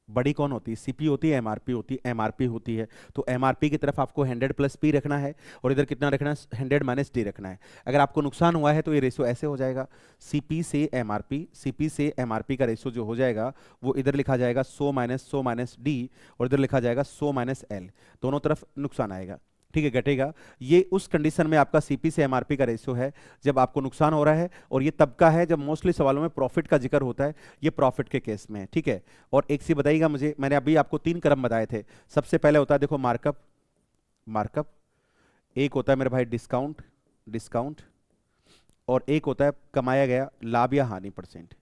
बड़ी कौन होती है, सीपी होती है, एमआरपी होती है, एमआरपी होती है। तो एमआरपी की तरफ आपको 100+P रखना है, और इधर कितना रखना है, 100 - D रखना है। अगर आपको नुकसान हुआ है तो ये रेशो ऐसे हो जाएगा, सीपी से एमआरपी, सीपी से एमआरपी का रेशो जो हो जाएगा वो इधर लिखा जाएगा 100 - D, और इधर लिखा जाएगा 100 - L, दोनों तरफ नुकसान आएगा, ठीक है, घटेगा। ये उस कंडीशन में आपका सीपी से एमआरपी का रेशियो है जब आपको नुकसान हो रहा है, और ये तब का है जब मोस्टली सवालों में प्रॉफिट का जिक्र होता है, ये प्रॉफिट के केस में है, ठीक है। और एक चीज बताइएगा मुझे, मैंने अभी आपको 3 क्रम बताए थे। सबसे पहले होता है देखो मार्कअप, मार्कअप, एक होता है मेरे भाई डिस्काउंट, डिस्काउंट, और एक होता है कमाया गया लाभ या हानि परसेंट।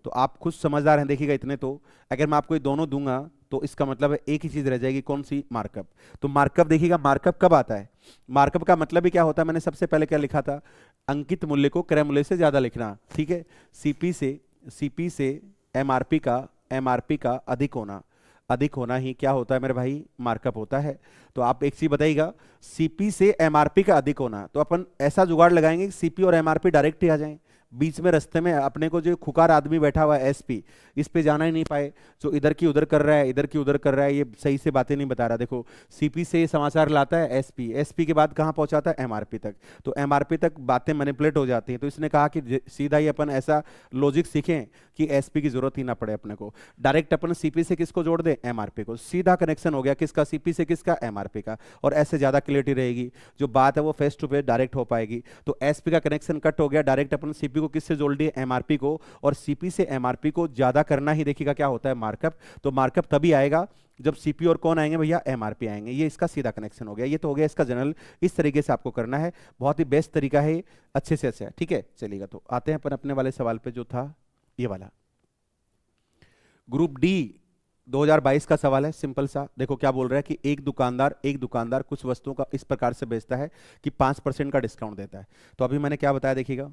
तो आप खुद समझदार हैं, देखिएगा इतने तो, अगर मैं आपको ये दोनों दूंगा तो इसका मतलब है एक ही चीज रह जाएगी, कौन सी, मार्कअप। तो मार्कअप देखिएगा, मार्कअप कब आता है, मार्कअप का मतलब ही क्या होता है, मैंने सबसे पहले क्या लिखा था, अंकित मूल्य को क्रय मूल्य से ज्यादा लिखना, ठीक है। सीपी से एमआरपी का अधिक होना, अधिक होना ही क्या होता है मेरे भाई, मार्कअप होता है। तो आप एक चीज बताइएगा, सीपी से एमआरपी का अधिक होना, तो अपन ऐसा जुगाड़ लगाएंगे कि सीपी और एमआरपी डायरेक्ट ही आ जाए, बीच में रास्ते में अपने को जो खुकार आदमी बैठा हुआ है एसपी, इस पे जाना ही नहीं पाए, जो इधर की उधर कर रहा है, इधर की उधर कर रहा है, ये सही से बातें नहीं बता रहा। देखो सीपी से ये समाचार लाता है एसपी, एसपी के बाद कहाँ पहुंचाता है एमआरपी तक, तो एमआरपी तक बातें मैनिपुलेट हो जाती हैं। तो इसने कहा कि सीधा ही अपन ऐसा लॉजिक सीखें कि एसपी की जरूरत ही ना पड़े अपने को, डायरेक्ट अपन सीपी से किसको जोड़ दे, एमआरपी को, सीधा कनेक्शन हो गया किसका, सीपी से किसका, एमआरपी का, और ऐसे ज्यादा क्लियरिटी रहेगी, जो बात है वो फेस टू फेस डायरेक्ट हो पाएगी। तो एसपी का कनेक्शन कट हो गया, डायरेक्ट अपन सीपी को किससे जोड़ दिए, एमआरपी को, और सीपी से एमआरपी को ज्यादा करना ही देखिएगा क्या होता है, मार्कअप। तो मार्कअप तभी आएगा जब सीपी और कौन आएंगे भैया, एमआरपी आएंगे। ये इसका सीधा कनेक्शन हो गया, ये तो हो गया इसका जनरल। इस तरीके से आपको करना है, बहुत ही बेस्ट तरीका है, अच्छे से अच्छा है, ठीक है। चलिएगा तो आते हैं अपन अपने वाले सवाल पे जो था ये वाला, ग्रुप डी 2022 का सवाल है, सिंपल सा। देखो क्या बोल रहा है कि एक दुकानदार कुछ वस्तुओं का इस प्रकार से बेचता है कि 5% का डिस्काउंट देता है। तो अभी मैंने क्या बताया देखिएगा,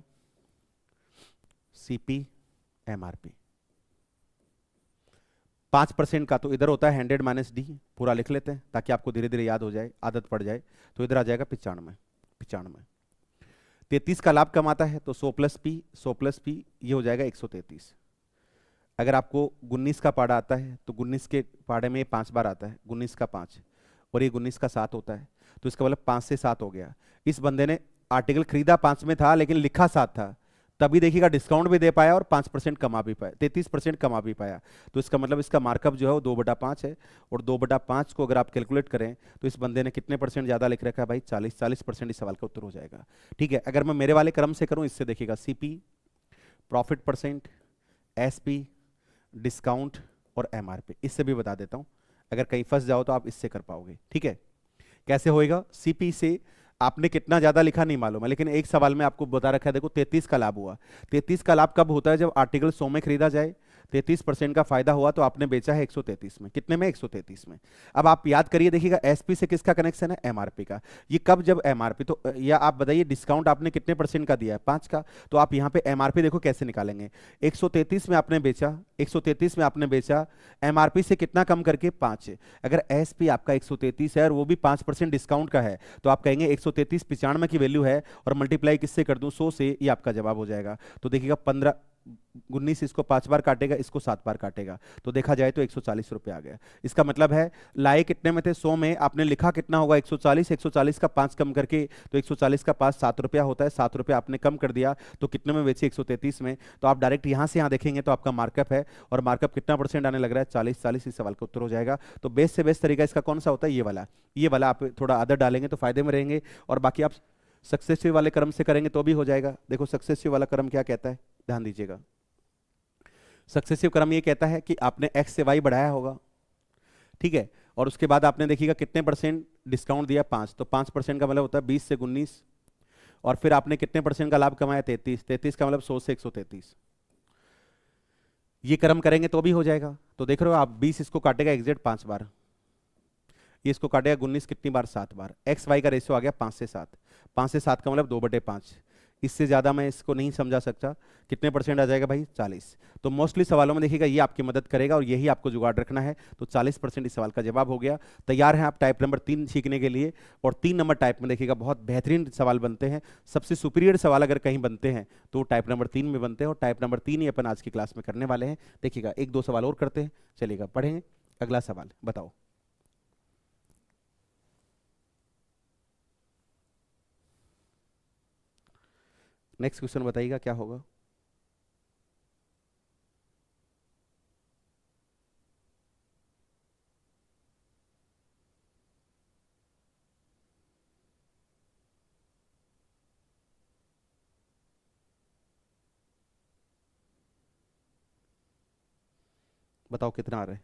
सीपी एमआरपी 5% का, तो इधर होता है 100 माइनस डी, पूरा लिख लेते हैं ताकि आपको धीरे धीरे याद हो जाए, आदत पड़ जाए। तो इधर आ जाएगा 95। 33 का लाभ कमाता है तो 100 प्लस पी ये हो जाएगा 133। अगर आपको 19 का पाड़ा आता है तो 19 के पाड़े में ये 5 बार आता है, 19 का 5, और ये 19 का 7 होता है, तो इसका मतलब 5 से 7 हो गया। इस बंदे ने आर्टिकल खरीदा 5 में था लेकिन लिखा 7 था, तभी देखिएगा डिस्काउंट भी दे पाया और 5% कमा भी पाया, 33% कमा भी पाया। तो इसका मतलब इसका मार्कअप जो है वो 2/5 है, और 2/5 को अगर आप कैलकुलेट करें तो इस बंदे ने कितने परसेंट ज्यादा लिख रखा है भाई, 40% इस सवाल का उत्तर हो जाएगा। ठीक है, अगर मैं मेरे वाले क्रम से करूं, इससे देखिएगा CP, profit percent, SP, discount और एमआरपी, इससे भी बता देता हूं, अगर कहीं फंस जाओ तो आप इससे कर पाओगे। ठीक है, कैसे होएगा, सीपी से आपने कितना ज्यादा लिखा नहीं मालूम है, लेकिन एक सवाल में आपको बता रखा है, देखो 33 का लाभ हुआ। 33 का लाभ कब होता है, जब आर्टिकल 100 में खरीदा जाए, 33% का फायदा हुआ तो आपने बेचा है 133 में, कितने में, 133 में। अब आप याद करिए, देखिएगा एसपी से किसका कनेक्शन है, एमआरपी का। ये कब, जब एमआरपी, तो या आप बताइए डिस्काउंट आपने कितने परसेंट का दिया है, 5 का, तो आप यहां पे एमआरपी देखो कैसे निकालेंगे, 133 में आपने बेचा, 133 में आपने बेचा, एमआरपी से कितना कम करके, 5। अगर एसपी आपका 133 है और वो भी 5% डिस्काउंट का है, तो आप कहेंगे 133 95 की वैल्यू है, और मल्टीप्लाई किससे कर दूं, 100 से, ये आपका जवाब हो जाएगा। तो देखिएगा 15 19 इसको 5 बार काटेगा, इसको 7 बार काटेगा, तो देखा जाए तो 140 रुपए आ गया। इसका मतलब है लाए कितने में थे, 100 में, आपने लिखा कितना होगा, 140, 140 का 5 कम करके, तो 140 का 5 7 रुपया होता है, 7 रुपया आपने कम कर दिया, तो कितने में बेचे, 133 में। तो आप डायरेक्ट यहां से यहां देखेंगे तो आपका मार्कअप है, और मार्कअप कितना परसेंट आने लग रहा है, 40 इस सवाल का उत्तर हो जाएगा। तो बेस्ट से बेस्ट तरीका इसका कौन सा होता है, ये वाला आप थोड़ा आदत डालेंगे तो फायदे में रहेंगे, और बाकी आप सक्सेसिव वाले क्रम से करेंगे तो भी हो जाएगा। देखो सक्सेसिव वाला क्रम क्या कहता है, ध्यान दीजिएगा। सक्सेसिव क्रम ये कहता है कि आपने एक्स से वाई बढ़ाया होगा, ठीक है, और उसके बाद आपने देखिएगा कितने परसेंट डिस्काउंट दिया, 5, तो 5% का मतलब होता है 20 से 19, और फिर आपने कितने परसेंट का लाभ कमाया, 33 का मतलब 100 से 133। ये क्रम करेंगे तो भी हो जाएगा। तो देख रहे हो आप, 20 इसको काटेगा एग्जैक्ट 5 बार, ये इसको काटेगा 19 कितनी बार, 7 बार। एक्स वाई का रेशियो आ गया 5 से 7, 5 से 7 का मतलब 2/5, इससे ज्यादा मैं इसको नहीं समझा सकता। कितने परसेंट आ जाएगा भाई, 40। तो मोस्टली सवालों में देखिएगा ये आपकी मदद करेगा, और यही आपको जुगाड़ रखना है। तो 40% इस सवाल का जवाब हो गया। तैयार हैं आप टाइप नंबर 3 सीखने के लिए, और 3 नंबर टाइप में देखिएगा बहुत बेहतरीन सवाल बनते हैं, सबसे सुपीरियर सवाल अगर कहीं बनते हैं तो टाइप नंबर 3 में बनते हैं, और टाइप नंबर 3 ही अपन आज की क्लास में करने वाले हैं। देखिएगा 1-2 सवाल और करते हैं, चलिएगा पढ़ेंगे। अगला सवाल बताओ, नेक्स्ट क्वेश्चन बताइएगा क्या होगा। बताओ कितना आ रहा है।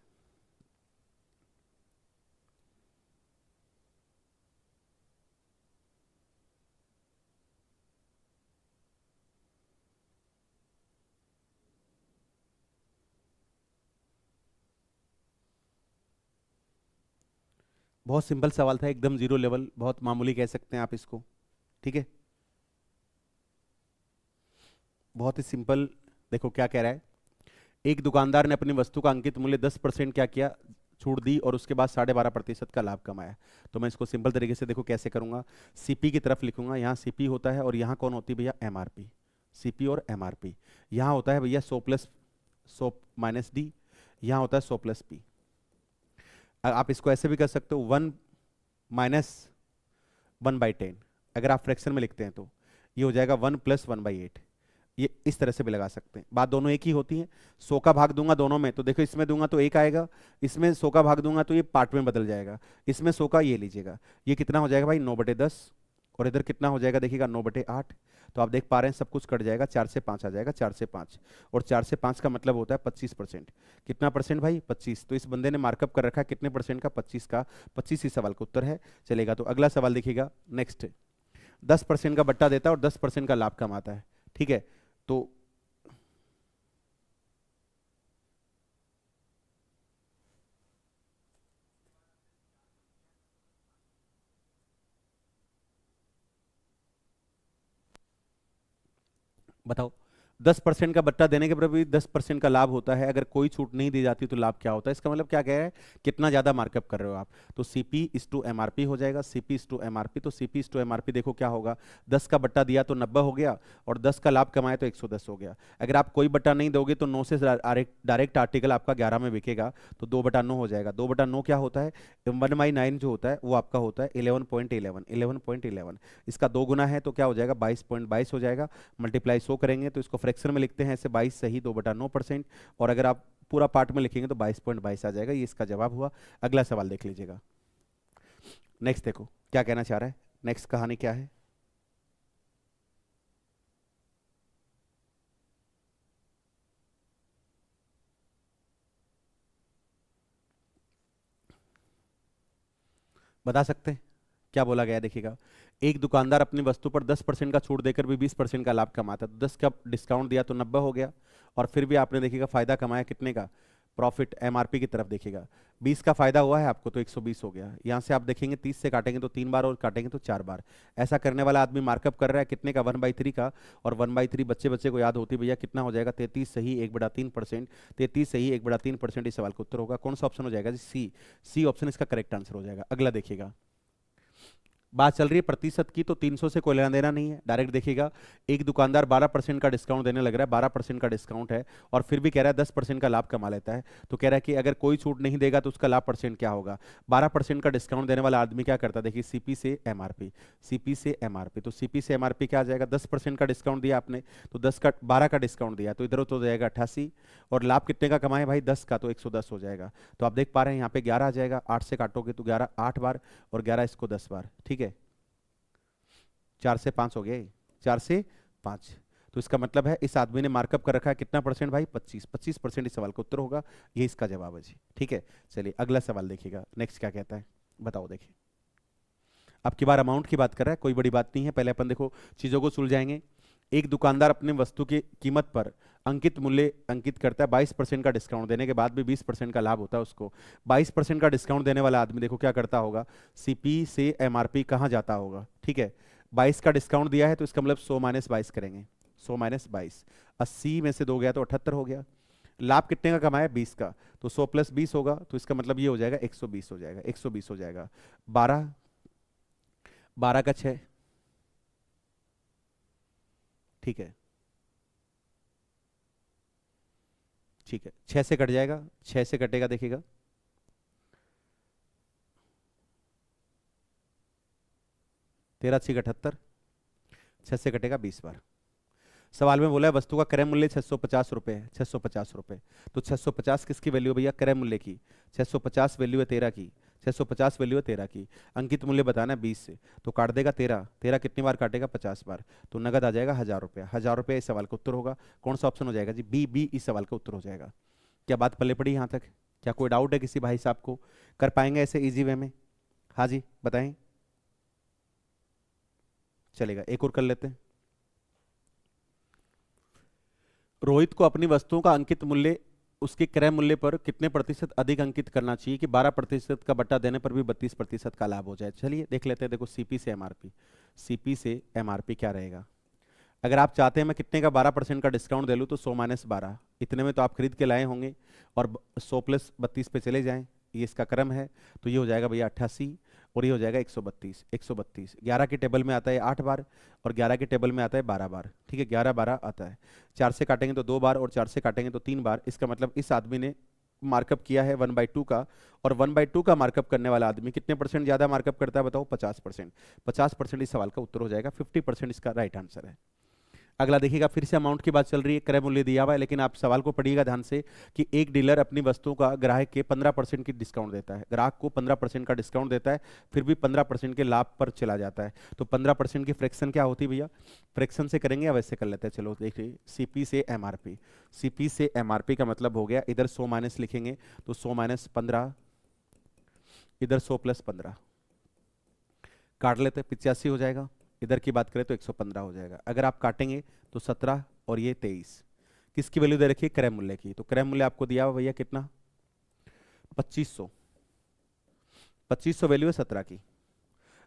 बहुत सिंपल सवाल था, एकदम जीरो लेवल, बहुत मामूली कह सकते हैं आप इसको, ठीक है, बहुत ही सिंपल। देखो क्या कह रहा है, एक दुकानदार ने अपनी वस्तु का अंकित मूल्य 10% क्या किया, छूट दी, और उसके बाद 12.5% का लाभ कमाया। तो मैं इसको सिंपल तरीके से देखो कैसे करूंगा, सीपी की तरफ लिखूंगा, यहाँ सीपी होता है और यहाँ कौन होती है भैया, एमआरपी। सीपी और एमआरपी। यहाँ होता है भैया 100 प्लस 100 माइनस डी, यहाँ होता है 100 प्लस पी। आप इसको ऐसे भी कर सकते हो 1 माइनस 1/10, अगर आप फ्रैक्शन में लिखते हैं तो ये हो जाएगा 1 प्लस 1/8। ये इस तरह से भी लगा सकते हैं, बात दोनों एक ही होती है। 100 का भाग दूंगा दोनों में तो देखो इसमें दूंगा तो 1 आएगा, इसमें 100 का भाग दूंगा तो ये पार्ट में बदल जाएगा, इसमें 100 का ये लीजिएगा, ये कितना हो जाएगा भाई 9/10, और इधर कितना हो जाएगा देखिएगा 9/8। तो आप देख पा रहे हैं सब कुछ कट जाएगा, 4 से 5 आ जाएगा, 4 से 5, और 4 से 5 का मतलब होता है 25%। कितना परसेंट भाई 25। तो इस बंदे ने मार्कअप कर रखा है कितने परसेंट का 25 का, 25 इस सवाल का उत्तर है। चलेगा तो अगला सवाल देखिएगा नेक्स्ट। 10% का बट्टा देता है और 10% का लाभ कमाता है, ठीक है। तो बताओ 10% का बट्टा देने के पर भी 10% का लाभ होता है, अगर कोई छूट नहीं दी जाती तो लाभ क्या होता है। इसका मतलब क्या कह रहा है, कितना ज्यादा मार्कअप कर रहे हो आप। तो सीपी इस टू एमआरपी हो जाएगा, सीपी इस टू एमआरपी। तो सीपी इस टू एमआरपी देखो क्या होगा, 10 का बट्टा दिया तो 90 हो गया, और 10 का लाभ कमाए तो 110 हो गया। अगर आप कोई बट्टा नहीं दोगे तो 9 से डायरेक्ट आर्टिकल आपका 11 में बिकेगा, तो 2/9 हो जाएगा। 2/9 क्या होता है, 1/9 जो होता है वो आपका होता है 11.11, 11.11। इसका 2 गुना है तो क्या हो जाएगा 22.22 हो जाएगा। मल्टीप्लाई 100 करेंगे तो इसको फ्रैक्शन में लिखते हैं ऐसे 22 सही 2/9%, और अगर आप पूरा पार्ट में लिखेंगे तो 22.22 आ जाएगा। ये इसका जवाब हुआ। अगला सवाल देख लीजिएगा। नेक्स्ट देखो क्या कहना चाह रहा है, नेक्स्ट कहानी क्या है। बता सकते हैं क्या बोला गया है? देखिएगा, एक दुकानदार अपनी वस्तु पर 10% का छूट देकर भी 20% का लाभ कमाता है। तो 10 का डिस्काउंट दिया तो 90 हो गया, और फिर भी आपने देखिएगा फायदा कमाया कितने का, प्रॉफिट एमआरपी की तरफ देखिएगा 20 का फायदा हुआ है आपको तो 120 हो गया। यहाँ से आप देखेंगे 30 से काटेंगे तो 3 बार, और काटेंगे तो 4 बार। ऐसा करने वाला आदमी मार्कअप कर रहा है कितने का 1/3 का, और 1/3 बच्चे बच्चे को याद होती भैया कितना हो जाएगा 33 सही 1/3%। 33 सही 1/3% इस सवाल का उत्तर होगा। कौन सा ऑप्शन हो जाएगा जी, सी। सी ऑप्शन इसका करेक्ट आंसर हो जाएगा। अगला देखिएगा, बात चल रही है प्रतिशत की, तो 300 से कोई लेना देना नहीं है, डायरेक्ट देखिएगा। एक दुकानदार 12% का डिस्काउंट देने लग रहा है, 12% का डिस्काउंट है, और फिर भी कह रहा है 10% का लाभ कमा लेता है। तो कह रहा है कि अगर कोई छूट नहीं देगा तो उसका लाभ परसेंट क्या होगा। 12% का डिस्काउंट देने वाला आदमी क्या करता है, देखिए सीपी से एमआरपी, सीपी से एमआरपी। तो सीपी से एमआरपी क्या आ जाएगा, 10% का डिस्काउंट दिया आपने तो 12 का डिस्काउंट दिया तो इधर तो हो जाएगा 88, और लाभ कितने का कमाए भाई 10 का, तो 110 हो जाएगा। तो आप देख पा रहे हैं यहाँ पे 11 आ जाएगा, 8 से काटोगे तो 11 8 बार, और 11 इसको 10 बार, ठीक है। 4 से 5 हो गए, 4 से 5। तो इसका मतलब है इस आदमी ने मार्कअप कर रखा है कितना परसेंट भाई 25% इस सवाल का उत्तर होगा। ये इसका जवाब है जी, ठीक है। चलिए अगला सवाल देखिएगा, नेक्स्ट क्या कहता है बताओ। देखिए अब की बार अमाउंट की बात कर रहा है, कोई बड़ी बात नहीं है, पहले अपन देखो चीजों को सुलझाएंगे। एक दुकानदार अपनी वस्तु की कीमत पर अंकित मूल्य अंकित करता है, 22% का डिस्काउंट देने के बाद भी 20% का लाभ होता है उसको। 22% का डिस्काउंट देने वाला आदमी देखो क्या करता होगा, सीपी से एमआरपी कहाँ जाता होगा, ठीक है। 22 का डिस्काउंट दिया है तो इसका मतलब 100 माइनस 22 करेंगे, 100 माइनस 22, 80 में से 2 गया तो 78 हो गया। लाभ कितने का कमाया 20 का, तो 100 प्लस 20 होगा, तो इसका मतलब ये हो जाएगा 120 हो जाएगा, 120 हो जाएगा। 12, 12 का 6, ठीक है, ठीक है। 6 से कट जाएगा, 6 से कटेगा देखिएगा 13 6 78, 6 से कटेगा 20 बार। सवाल में बोला है वस्तु का क्रय मूल्य 650 रुपए है, 650 रुपए। तो 650 किसकी वैल्यू है भैया, क्रय मूल्य की। 650 वैल्यू है 13 की, 650 वैल्यू है 13 की। अंकित मूल्य बताना है 20 से, तो काट देगा 13, 13 कितनी बार काटेगा 50 बार। तो नगद आ जाएगा 1000 रुपया, 1000 रुपया इस सवाल का उत्तर होगा। कौन सा ऑप्शन हो जाएगा जी, बी, बी इस सवाल का उत्तर हो जाएगा। क्या बात पल्ले पड़ी यहाँ तक, क्या कोई डाउट है किसी भाई साहब को, कर पाएंगे ऐसे इजी वे में? हाँ जी बताएं। चलेगा एक और कर लेते हैं। रोहित को अपनी वस्तुओं का अंकित मूल्य उसके क्रय मूल्य पर कितने प्रतिशत अधिक अंकित करना चाहिए कि 12% का बट्टा देने पर भी 32% का लाभ हो जाए। चलिए देख लेते हैं। देखो सीपी से एमआरपी, सीपी से एमआरपी क्या रहेगा। अगर आप चाहते हैं मैं कितने का 12% का डिस्काउंट दे लूँ तो 100 माइनस 12, इतने में तो आप खरीद के लाए होंगे, और 100 प्लस 32 पे चले जाएं, ये इसका क्रम है। तो ये हो जाएगा भैया 88, और ये हो जाएगा 132, 132। 11 के टेबल में आता है 8 बार और 11 के टेबल में आता है 12 बार, ठीक है, 11 12 आता है। 4 से काटेंगे तो 2 बार और 4 से काटेंगे तो 3 बार। इसका मतलब इस आदमी ने मार्कअप किया है 1/2 का, और 1/2 का मार्कअप करने वाला आदमी कितने परसेंट ज्यादा मार्कअप करता है बताओ? 50%। 50% इस सवाल का उत्तर हो जाएगा, 50% इसका राइट आंसर है। अगला देखिएगा, फिर से अमाउंट की बात चल रही है, क्रय मूल्य दिया हुआ है, लेकिन आप सवाल को पढ़िएगा ध्यान से कि एक डीलर अपनी वस्तुओं का ग्राहक के 15% की डिस्काउंट देता है, ग्राहक को 15% का डिस्काउंट देता है, फिर भी 15% के लाभ पर चला जाता है। तो 15% की फ्रैक्शन क्या होती है भैया? फ्रैक्शन से करेंगे या वैसे कर लेते हैं? चलो देखिए, सीपी से एमआरपी। सीपी से एमआरपी का मतलब हो गया, इधर 100 माइनस लिखेंगे तो 100 माइनस 15, इधर 100 प्लस 15, काट लेते 85 हो जाएगा। इधर की बात करें तो 115 हो जाएगा। अगर आप काटेंगे तो 17 और ये 23। किसकी वैल्यू दे रखी है? क्रय मूल्य की। तो क्रय मूल्य आपको दिया हुआ भैया कितना? 2500। 2500 वैल्यू है 17 की,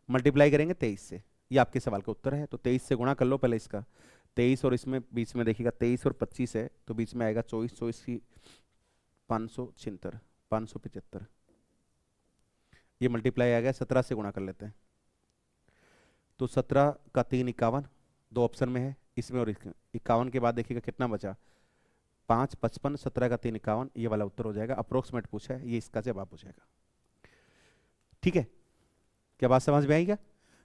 मल्टीप्लाई करेंगे 23 से। ये आपके सवाल का उत्तर है। तो 23 से गुणा कर लो पहले इसका। 23 और इसमें बीच में देखिएगा 23 और 25 है तो बीच में आएगा 24, 24 की 576, 575। ये मल्टीप्लाई आ गया, 17 से गुणा कर लेते हैं। तो 17 का 3 51, दो ऑप्शन में है, इसमें और इसमें। 51 के बाद देखिएगा कितना बचा? 5 55, 17 का 3 51। ये वाला उत्तर हो जाएगा। अप्रोक्सीमेट पूछा है, ये इसका जवाब हो जाएगा। ठीक है, क्या बात समझ में आई क्या?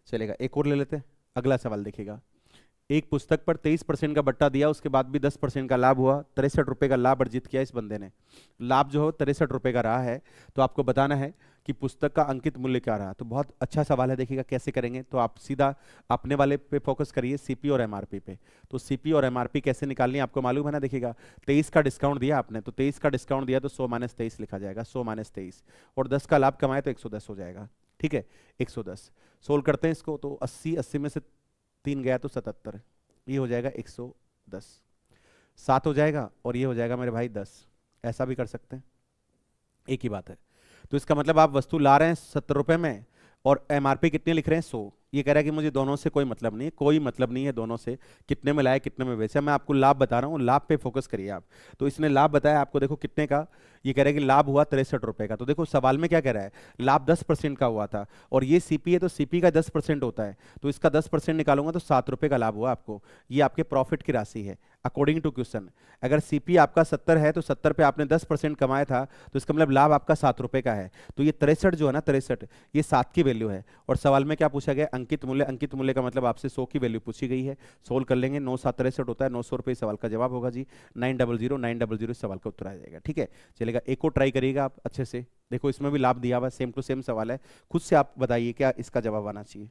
चलेगा, एक और ले लेते हैं। अगला सवाल देखिएगा, एक पुस्तक पर 23% का बट्टा दिया, उसके बाद भी 10% का लाभ हुआ, 63 रुपए का लाभ अर्जित किया इस बंदे ने। लाभ जो हो 63 रुपए का रहा है, तो आपको बताना है कि पुस्तक का अंकित मूल्य क्या रहा। तो बहुत अच्छा सवाल है, देखिएगा कैसे करेंगे। तो आप सीधा अपने वाले पे फोकस करिए, सीपी और एमआरपी पे। तो सीपी और एमआरपी कैसे निकालनी है आपको मालूम है ना? देखिएगा 23 का डिस्काउंट दिया आपने, तो 23 का डिस्काउंट दिया तो 100 माइनस 23 लिखा जाएगा, 100 माइनस 23, और 10 का लाभ कमाए तो 110 हो जाएगा। ठीक है, 110 सोल्व करते हैं इसको। तो 80, 80 में से 3 गया तो 77, ये हो जाएगा 110। 7 हो जाएगा और ये हो जाएगा मेरे भाई 10। ऐसा भी कर सकते हैं, एक ही बात है। तो इसका मतलब आप वस्तु ला रहे हैं 70 रुपए में और एमआरपी कितने लिख रहे हैं? 100। ये कह रहा है कि मुझे दोनों से कोई मतलब नहीं है, कोई मतलब नहीं है दोनों से, कितने में लाए कितने में बेचा। मैं आपको लाभ बता रहा हूँ, लाभ पे फोकस करिए आप। तो इसने लाभ बताया आपको, देखो कितने का, ये कह रहा है कि लाभ हुआ 63 रुपए का। तो देखो सवाल में क्या कह रहा है, लाभ 10% का हुआ था, और ये सीपी है तो सीपी का 10% होता है, तो इसका 10% निकालूंगा तो 7 रुपए का लाभ हुआ आपको। ये आपके प्रॉफिट की राशि है अकॉर्डिंग टू क्वेश्चन। अगर सीपी आपका 70 है तो 70 पे आपने 10% कमाया था, तो इसका मतलब लाभ आपका 7 रुपए का है। तो ये 63 जो है ना, 63, ये 7 की वैल्यू है। और सवाल में क्या पूछा गया? अंकित मूल्य। अंकित मूल्य का मतलब आपसे 100 की वैल्यू पूछी गई है। सोल्व कर लेंगे, 9 7 63 होता है, 900 रुपये सवाल का जवाब होगा जी। 900 900 सवाल का उत्तर आ जाएगा। ठीक है, चलेगा, एक और ट्राई करिएगा आप अच्छे से। देखो इसमें भी लाभ दिया हुआ है, सेम टू सेम सवाल है। खुद से आप बताइए क्या इसका जवाब आना चाहिए।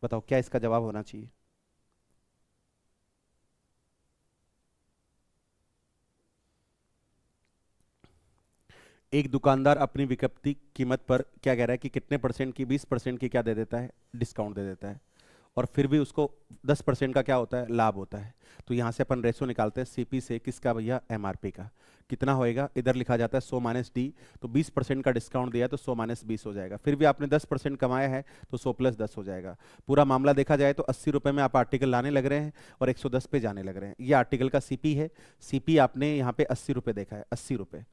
बताओ क्या इसका जवाब होना चाहिए। एक दुकानदार अपनी विकल्पित कीमत पर क्या कह रहा है कि कितने परसेंट की, 20% की क्या दे देता है? डिस्काउंट दे देता है, और फिर भी उसको 10% का क्या होता है? लाभ होता है। तो यहाँ से अपन रेशो निकालते हैं सीपी से किसका भैया? एमआरपी का। कितना होएगा? इधर लिखा जाता है 100 माइनस डी, तो 20% का डिस्काउंट दिया तो 100 माइनस 20 हो जाएगा। फिर भी आपने 10% कमाया है तो 100 प्लस 10 हो जाएगा। पूरा मामला देखा जाए तो 80 रुपये में आप आर्टिकल लाने लग रहे हैं और 110 पे जाने लग रहे हैं। ये आर्टिकल का सीपी है। सीपी आपने यहाँ पे 80 रुपये देखा है, 80 रुपये।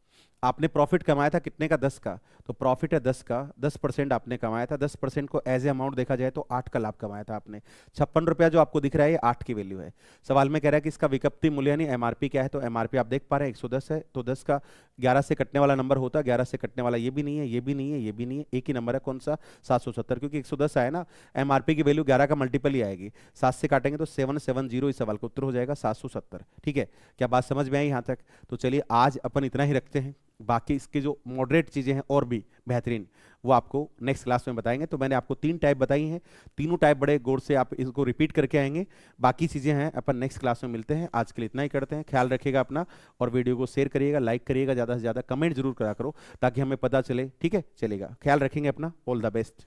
आपने प्रॉफिट कमाया था कितने का? 10 का। तो प्रॉफिट है 10 का, 10% आपने कमाया था। 10% को एज ए अमाउंट देखा जाए तो 8 का लाभ कमाया था आपने। 56 रुपया जो आपको दिख रहा है ये 8 की वैल्यू है। सवाल में कह रहा है कि इसका विकल्पी मूल्य यानी एमआरपी क्या है? तो एमआरपी आप देख पा रहे हैं 110 है, तो 10 का 11 से कटने वाला नंबर होता है, 11 से कटने वाला ये भी नहीं है, ये भी नहीं है, ये भी नहीं है, एक ही नंबर है, कौन सा? 770, क्योंकि 110 आया ना, एमआरपी की वैल्यू 11 का मल्टीपल ही आएगी। 7 से काटेंगे तो 770, इस सवाल का उत्तर हो जाएगा 770। ठीक है, क्या बात समझ में आई यहाँ तक? तो चलिए आज अपन इतना ही रखते हैं, बाकी इसके जो मॉडरेट चीजें हैं और भी बेहतरीन वो आपको नेक्स्ट क्लास में बताएंगे। तो मैंने आपको 3 टाइप बताई हैं, तीनों टाइप बड़े गौर से आप इसको रिपीट करके आएंगे। बाकी चीजें हैं अपन नेक्स्ट क्लास में मिलते हैं। आज के लिए इतना ही करते हैं, ख्याल रखिएगा अपना, और वीडियो को शेयर करिएगा, लाइक करिएगा, ज़्यादा से ज़्यादा कमेंट जरूर करा करो ताकि हमें पता चले। ठीक है, चलेगा, ख्याल रखेंगे अपना। All the best.